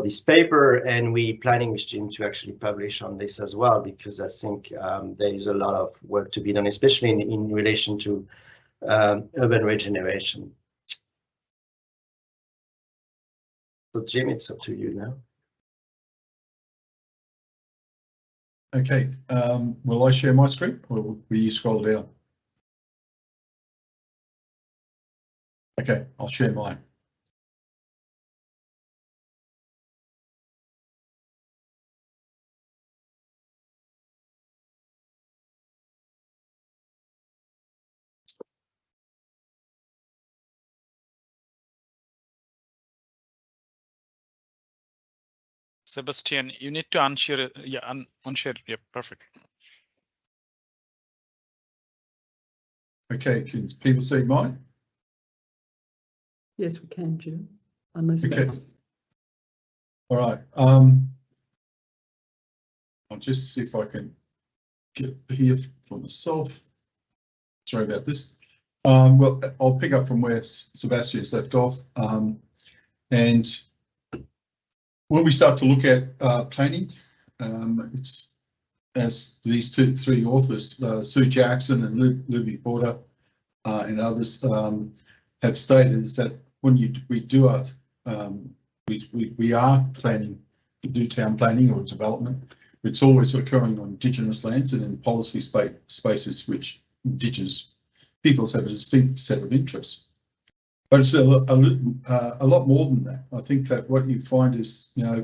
this paper, and we planning with Jim to actually publish on this as well, because I think there is a lot of work to be done, especially in relation to urban regeneration. So Jim, it's up to you now. Okay, will I share my screen, or will you scroll down? Okay, I'll share mine. Sebastian, you need to unshare it. Yeah, unshare it. Yeah, perfect. Okay, can people see mine? Yes, we can, Jim. unless Okay. that's... All right. I'll just see if I can get here for myself. Sorry about this. Well, I'll pick up from where Sebastian's left off. And when we start to look at planning, it's as these three authors, Sue Jackson and Libby Porter and others have stated, is that when we are planning to do town planning or development, it's always occurring on Indigenous lands and in policy spaces which Indigenous peoples have a distinct set of interests. But it's a lot more than that. I think that what you find is, you know,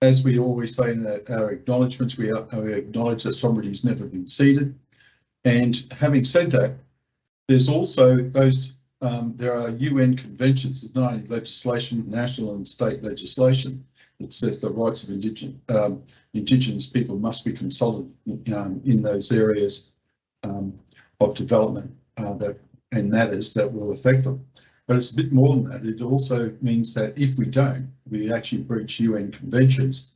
as we always say in our acknowledgements, we acknowledge that sovereignty has never been ceded. And having said that, there's also those, there are UN conventions, there's not only legislation, national and state legislation, that says the rights of Indigenous people must be consulted in those areas of development and matters that will affect them. But it's a bit more than that. It also means that if we don't, we actually breach UN conventions,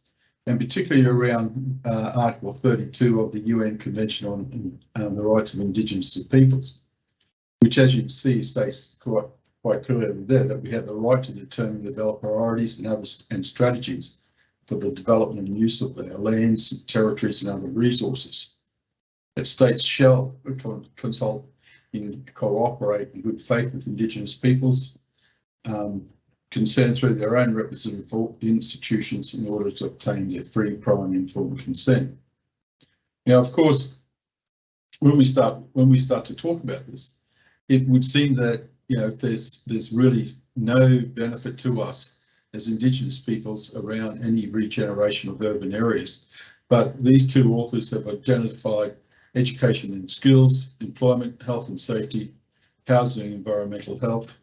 and particularly around Article 32 of the UN Convention on the Rights of Indigenous Peoples, which, as you can see, states quite clearly there that we have the right to determine the development priorities and strategies for the development and use of their lands, territories, and other resources. That states shall consult and cooperate in good faith with Indigenous peoples concerned through their own representative institutions in order to obtain their free, prior and informed consent. Now, of course, when we start to talk about this, it would seem that, you know, there's really no benefit to us as Indigenous peoples around any regeneration of urban areas. But these two authors have identified education and skills, employment, health and safety, housing, environmental health,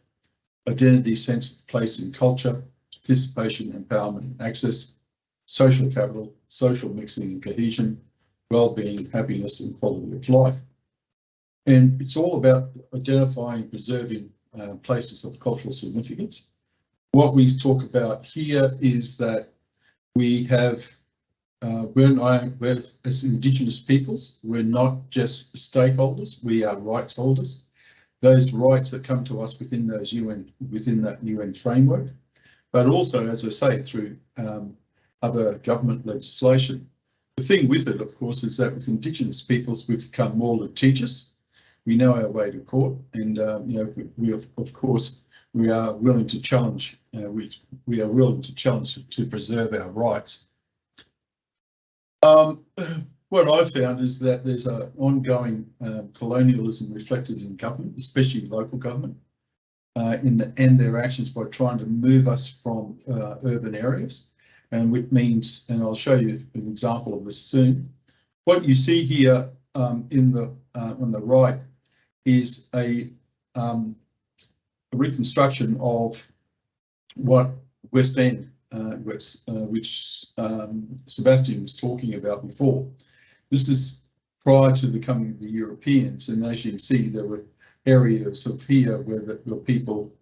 identity, sense of place and culture, participation, empowerment and access, social capital, social mixing and cohesion, well-being, happiness and quality of life. And it's all about identifying and preserving places of cultural significance. What we talk about here is that we have we're as Indigenous peoples, we're not just stakeholders, we are rights holders. Those rights that come to us within that UN framework, but also, as I say, through other government legislation. The thing with it, of course, is that with Indigenous peoples, we've become more litigious. We know our way to court, and you know, we of course we are willing to challenge. We are willing to challenge to preserve our rights. What I've found is that there's an ongoing colonialism reflected in government, especially local government, and their actions by trying to move us from urban areas, and which means, and I'll show you an example of this soon. What you see here on the right is a reconstruction of what West End, which Sebastian was talking about before. This is prior to the coming of the Europeans, and as you can see, there were areas of here where people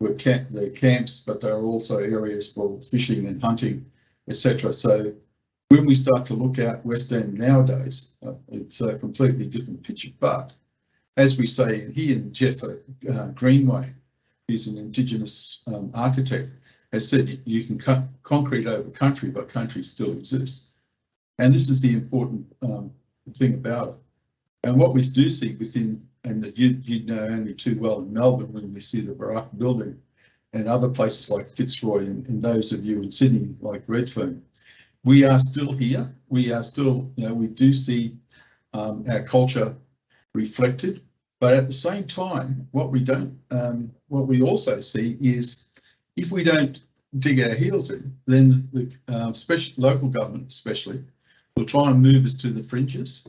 were their camps, but there are also areas for fishing and hunting, etc. So when we start to look at West End nowadays, it's a completely different picture. But as we say here, Jeff Greenway, who's an Indigenous architect, has said you can cut concrete over country, but country still exists. And this is the important thing about it. And what we do see within, and that you know only too well in Melbourne, when we see the Barak building and other places like Fitzroy, and those of you in Sydney like Redfern, we are still here. We are still, you know, we do see our culture reflected. But at the same time, what we also see is, if we don't dig our heels in, then the local government especially will try and move us to the fringes.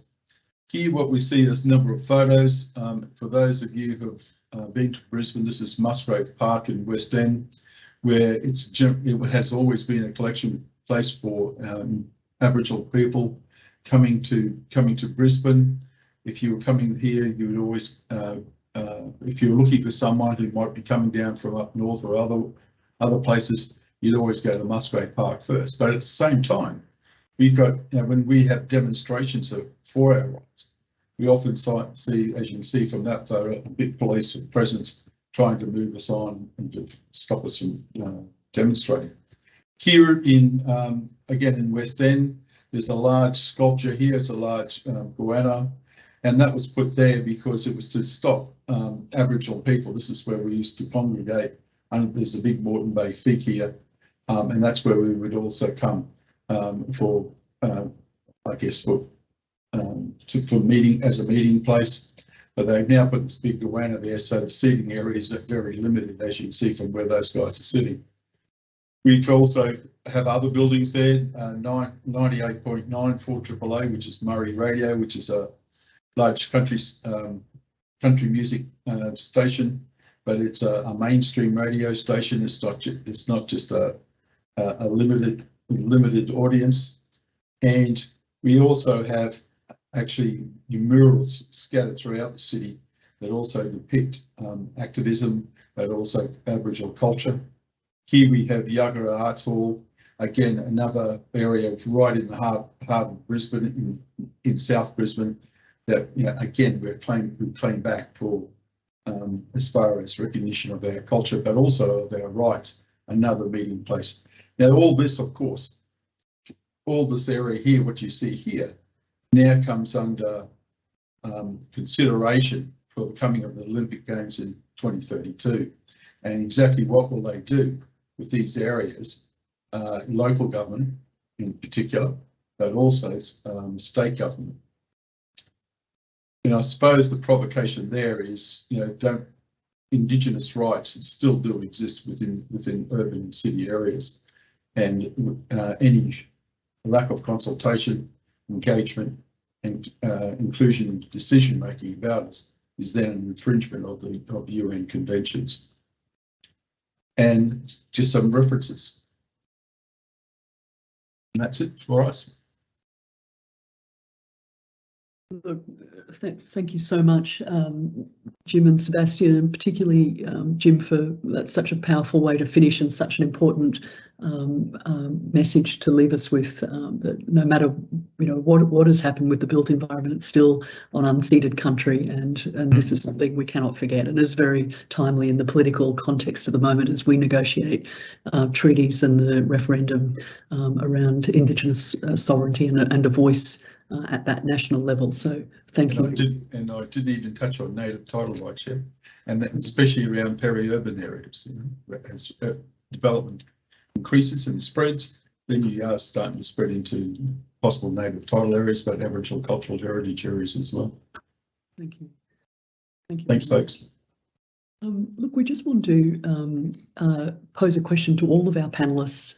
Here what we see is a number of photos. For those of you who have been to Brisbane, this is Musgrave Park in West End, where it has always been a collection place for Aboriginal people coming to Brisbane. If you were coming here, you would always, if you were looking for someone who might be coming down from up north or other places, you'd always go to Musgrave Park first. But at the same time, we've got, when we have demonstrations for our rights, we often see, as you can see from that photo, a big police presence trying to move us on and to stop us from demonstrating. Here again in West End, there's a large sculpture here. It's a large goanna, and that was put there because it was to stop Aboriginal people. This is where we used to congregate. And there's a big Moreton Bay fig here, and that's where we would also come for, I guess, for meeting as a meeting place. But they've now put this big goanna there, so the seating areas are very limited, as you can see from where those guys are sitting. We've also have other buildings there, 98.9 for AAA, which is Murray Radio, which is a large country music station, but it's a mainstream radio station. It's not just a limited audience. And we also have actually murals scattered throughout the city that also depict activism, but also Aboriginal culture. Here we have Yagara Arts Hall, again, another area right in the heart of Brisbane, in South Brisbane, that, again, we claim back for as far as recognition of our culture, but also of our rights, another meeting place. Now, all this, of course, all this area here, what you see here, now comes under consideration for the coming of the Olympic Games in 2032. And exactly what will they do with these areas, local government in particular, but also state government. I suppose the provocation there is, don't Indigenous rights still do exist within urban and city areas, and any lack of consultation, engagement, and inclusion in decision making about us is then an infringement of the UN conventions. And just some references. And that's it for us. Look, thank you so much, Jim and Sebastian, and particularly Jim, for that's such a powerful way to finish and such an important message to leave us with. That no matter what has happened with the built environment, it's still on unceded country, and this is something we cannot forget, and is very timely in the political context at the moment as we negotiate treaties and the referendum around Indigenous sovereignty and a voice at that national level. So thank you. I didn't even touch on native title rights yet, and that especially around peri-urban areas. As development increases and spreads, then you are starting to spread into possible native title areas, but Aboriginal cultural heritage areas as well. Thank you. Thank you. Thanks, folks. Look, we just want to pose a question to all of our panellists.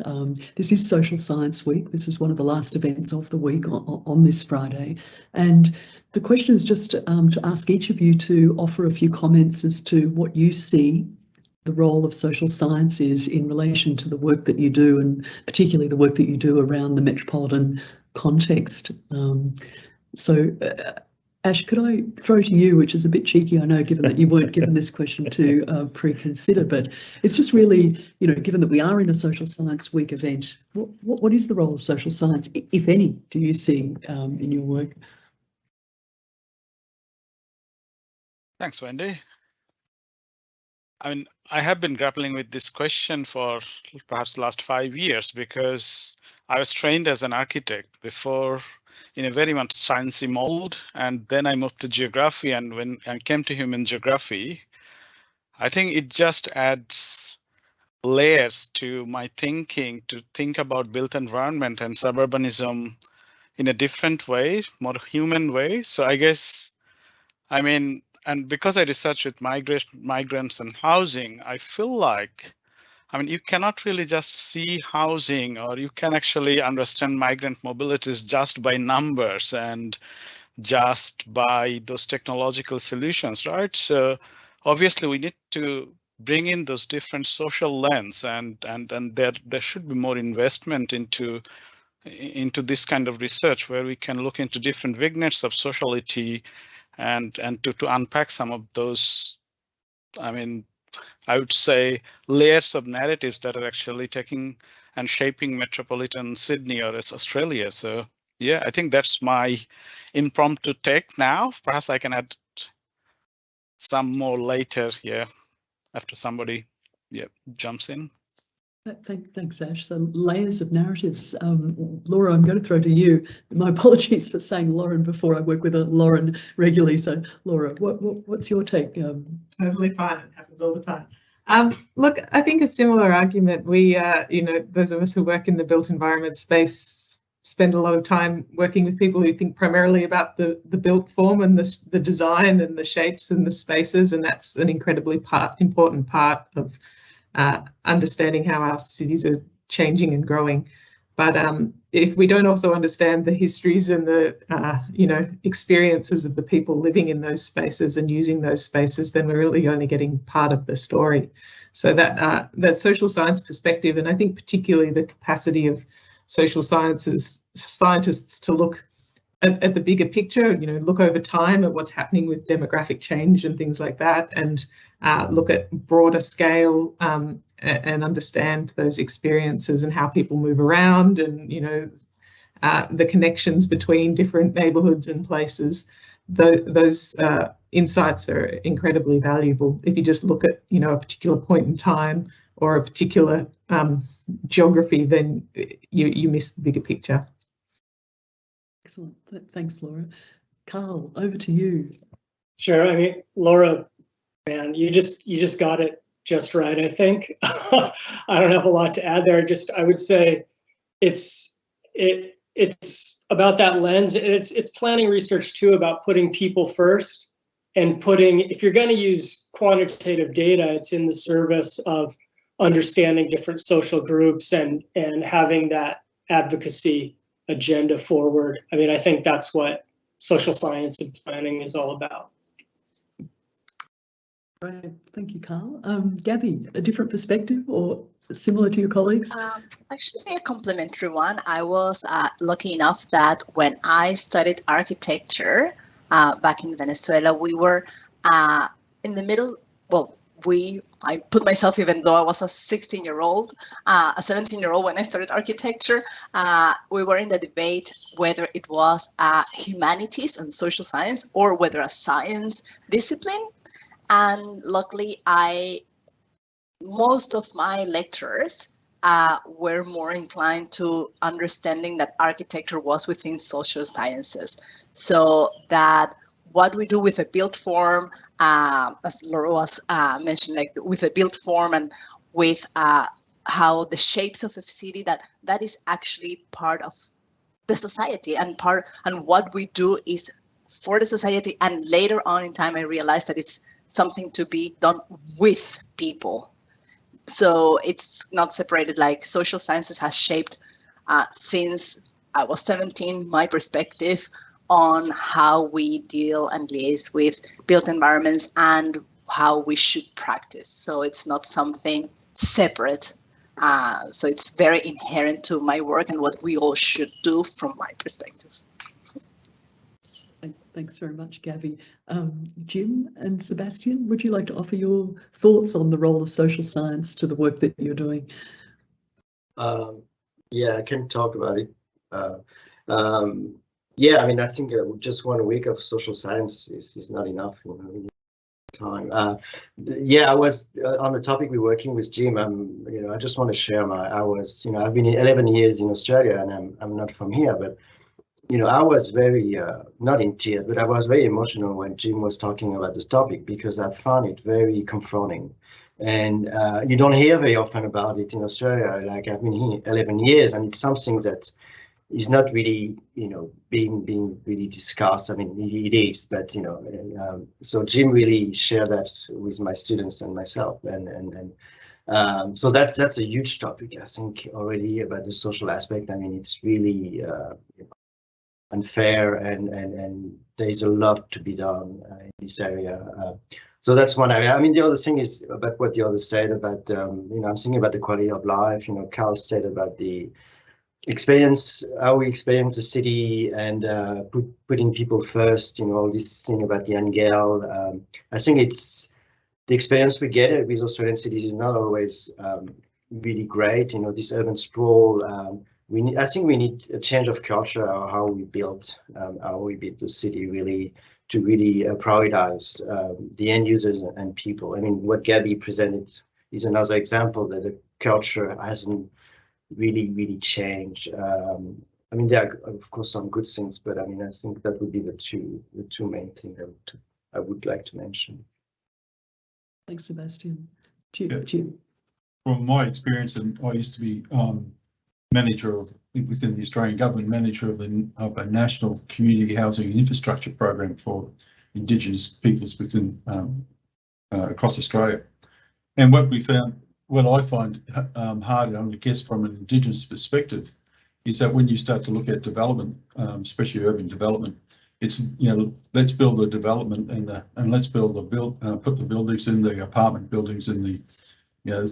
This is Social Science Week. This is one of the last events of the week on this Friday. And the question is just to ask each of you to offer a few comments as to what you see the role of social science is in relation to the work that you do, and particularly the work that you do around the metropolitan context. Ash, could I throw to you, which is a bit cheeky, I know, given that you weren't given this question to pre-consider, but it's just really, given that we are in a Social Science Week event, what is the role of social science, if any, do you see in your work? Thanks, Wendy. I mean, I have been grappling with this question for perhaps the last 5 years, because I was trained as an architect before in a very much sciencey mold, and then I moved to geography, and when I came to human geography, I think it just adds layers to my thinking to think about built environment and suburbanism in a different way, more human way. So I guess, and because I research with migrants and housing, I feel like, you cannot really just see housing, or you can actually understand migrant mobilities just by numbers and just by those technological solutions, right? So obviously we need to bring in those different social lens, and there should be more investment into this kind of research, where we can look into different vignettes of sociality and to unpack some of those, I would say, layers of narratives that are actually taking and shaping metropolitan Sydney or Australia. So yeah, I think that's my impromptu take now. Perhaps I can add some more later, yeah, after somebody jumps in. Thanks, Ash. So layers of narratives. Laura, I'm going to throw to you. My apologies for saying Lauren before. I work with a Lauren regularly. So Laura, what's your take? Totally fine. It happens all the time. Look, I think a similar argument. We, those of us who work in the built environment space spend a lot of time working with people who think primarily about the built form and the design and the shapes and the spaces, and that's an incredibly important part of understanding how our cities are changing and growing. But if we don't also understand the histories and the experiences of the people living in those spaces and using those spaces, then we're really only getting part of the story. So that social science perspective, and I think particularly the capacity of social scientists to look at the bigger picture, look over time at what's happening with demographic change and things like that, and look at broader scale and understand those experiences and how people move around, and the connections between different neighbourhoods and places. Those insights are incredibly valuable. If you just look at a particular point in time or a particular geography, then you miss the bigger picture. Excellent. Thanks, Laura. Carl, over to you. Sure. I mean, Laura, man, you just got it just right, I think. I don't have a lot to add there. I would say it's about that lens, and it's planning research too, about putting people first, and if you're going to use quantitative data, it's in the service of understanding different social groups and having that advocacy agenda forward. I mean, I think that's what social science and planning is all about. Right, thank you, Carl. Gabby, a different perspective or similar to your colleagues? Actually, a complementary one. I was lucky enough that when I studied architecture back in Venezuela, we were in the middle, I put myself, even though I was a 16-year-old, a 17-year-old when I started architecture, we were in the debate whether it was humanities and social science or whether a science discipline. And luckily, most of my lecturers were more inclined to understanding that architecture was within social sciences. So that what we do with a built form, as Laura was mentioning, like with a built form and with how the shapes of a city, that is actually part of the society, and what we do is for the society. And later on in time, I realized that it's something to be done with people. So it's not separated. Like social sciences has shaped since I was 17, my perspective on how we deal and liaise with built environments and how we should practice. So it's not something separate. So it's very inherent to my work and what we all should do from my perspective. Thanks very much, Gabby. Jim and Sebastian, would you like to offer your thoughts on the role of social science to the work that you're doing? Yeah, I can talk about it. Yeah, I mean, I think just 1 week of social science is not enough, time. Yeah, I was on the topic we're working with Jim. I just want to share I've been 11 years in Australia, and I'm not from here, but I was very, not in tears, but I was very emotional when Jim was talking about this topic, because I found it very confronting. And you don't hear very often about it in Australia. Like, I've been here 11 years, and it's something that is not really, being really discussed. I mean, it is, but, so Jim really shared that with my students and myself. So that's a huge topic, I think, already, about the social aspect. I mean, it's really unfair, and there's a lot to be done in this area. So that's one area. I mean, the other thing is about what the others said about, I'm thinking about the quality of life. Carl said about the experience, how we experience the city, and putting people first. All this thing about the Angel. I think it's the experience we get with Australian cities is not always really great. You know, this urban sprawl. I think we need a change of culture, or how we build the city, really, to really prioritize the end users and people. I mean, what Gabby presented is another example that the culture hasn't really changed. I mean, there are of course some good things, but I mean, I think that would be the two main things I would like to mention. Thanks, Sebastian. Jim. From my experience, and I used to be manager within the Australian government, manager of a national community housing and infrastructure program for Indigenous peoples within across Australia. And what I find hard, I guess, from an Indigenous perspective, is that when you start to look at development, especially urban development, it's, you know, let's build the development and let's put the buildings in, the apartment buildings in the, you know,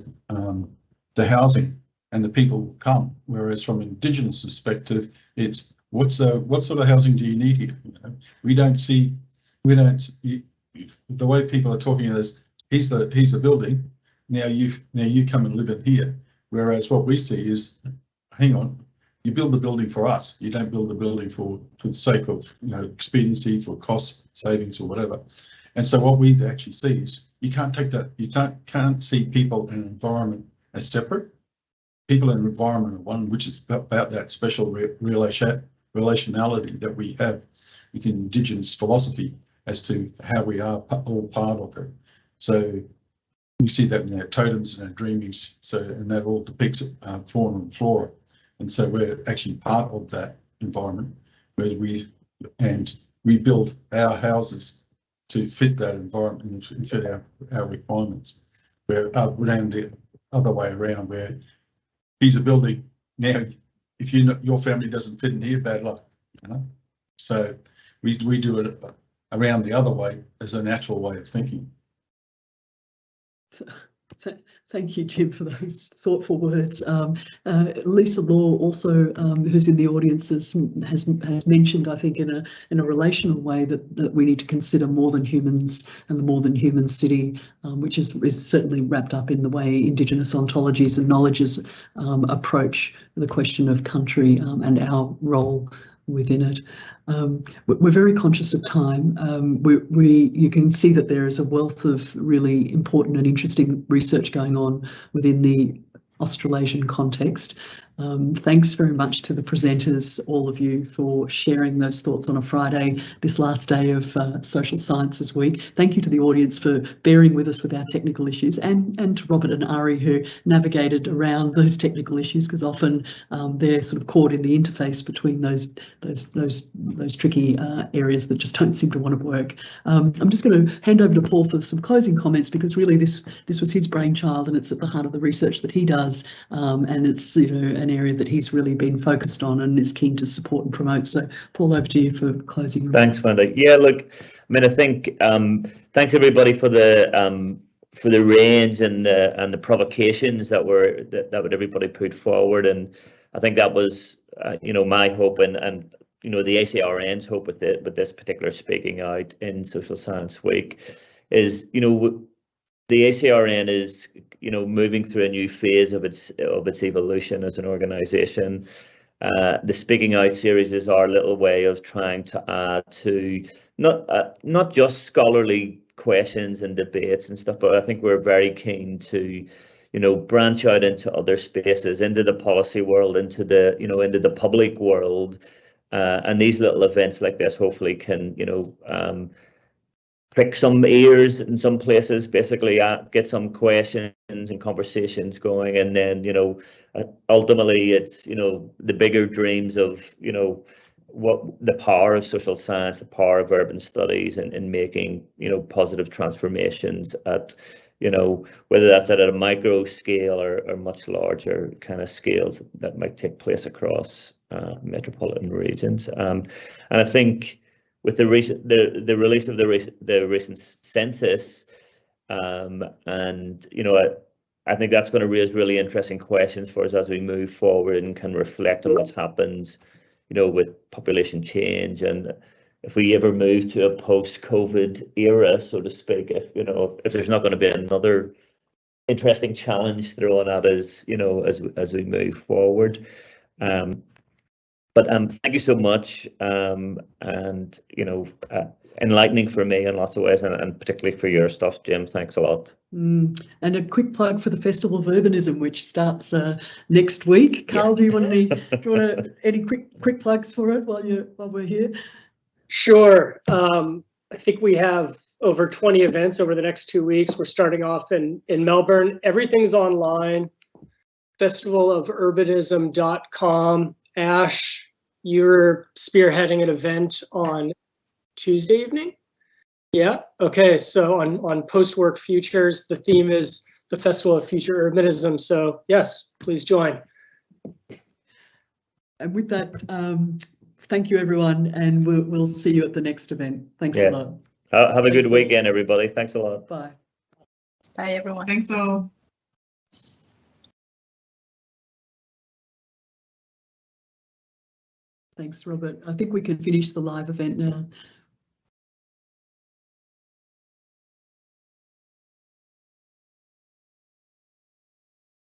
the housing, and the people come. Whereas from an Indigenous perspective, it's what sort of housing do you need here? You know, we don't see the way people are talking is here's the building. Now you come and live in here. Whereas what we see is, hang on, you build the building for us. You don't build the building for the sake of, you know, expediency, for cost savings or whatever. And so what we actually see is you can't take that. You can't see people and environment as separate. People and environment are one, which is about that special relationality that we have within Indigenous philosophy as to how we are all part of it. So we see that in our totems and our dreamings. So, and that all depicts fauna and flora. And so we're actually part of that environment, whereas we build our houses to fit that environment and fit our requirements. We're around the other way around, where here's a building. Now, if your family doesn't fit in here, bad luck, you know. So we do it around the other way as a natural way of thinking. Thank you, Jim, for those thoughtful words. Lisa Law, also, who's in the audience, has mentioned, I think, in a relational way that we need to consider more than humans and the more than human city, which is certainly wrapped up in the way Indigenous ontologies and knowledges approach the question of country and our role within it. We're very conscious of time. You can see that there is a wealth of really important and interesting research going on within the Australasian context. Thanks very much to the presenters, all of you, for sharing those thoughts on a Friday, this last day of Social Sciences Week. Thank you to the audience for bearing with us with our technical issues, and to Robert and Ari, who navigated around those technical issues, because often they're sort of caught in the interface between those tricky areas that just don't seem to want to work. I'm just going to hand over to Paul for some closing comments, because really this was his brainchild, and it's at the heart of the research that he does, and it's, you know, an area that he's really been focused on and is keen to support and promote. So, Paul, over to you for closing remarks. Thanks, Wanda. Yeah, look, I mean, I think thanks everybody for the range and the provocations that everybody put forward, and I think that was you know, my hope and you know, the ACRN's hope with this particular speaking out in Social Science Week is, you know, the ACRN is, you know, moving through a new phase of its evolution as an organisation. The Speaking Out series is our little way of trying to add to not just scholarly questions and debates and stuff, but I think we're very keen to, you know, branch out into other spaces, into the policy world, into the public world, and these little events like this hopefully can, you know, prick some ears in some places, basically get some questions and conversations going, and then, you know, ultimately it's, you know, the bigger dreams of, you know, what the power of social science, the power of urban studies, and in making, you know, positive transformations at, you know, whether that's at a micro scale or much larger kind of scales that might take place across metropolitan regions. And I think with the release of the recent census, and, you know, I think that's going to raise really interesting questions for us as we move forward and can reflect on what's happened, you know, with population change and if we ever move to a post-COVID era, so to speak, if if there's not going to be another interesting challenge thrown at us, as we move forward. But thank you so much, and enlightening for me in lots of ways, and particularly for your stuff, Jim. Thanks a lot. And a quick plug for the Festival of Urbanism, which starts next week. Carl, do you want any quick plugs for it while we're here? Sure. I think we have over 20 events over the next 2 weeks. We're starting off in Melbourne. Everything's online. Festivalofurbanism.com. Ash, you're spearheading an event on Tuesday evening? Yeah. Okay. So on Post-Work Futures, the theme is the Festival of Future Urbanism. So yes, please join. And with that, thank you, everyone, and we'll see you at the next event. Thanks a lot. Have a good weekend, everybody. Thanks a lot. Bye. Bye, everyone. Thanks all. Thanks, Robert. I think we can finish the live event now.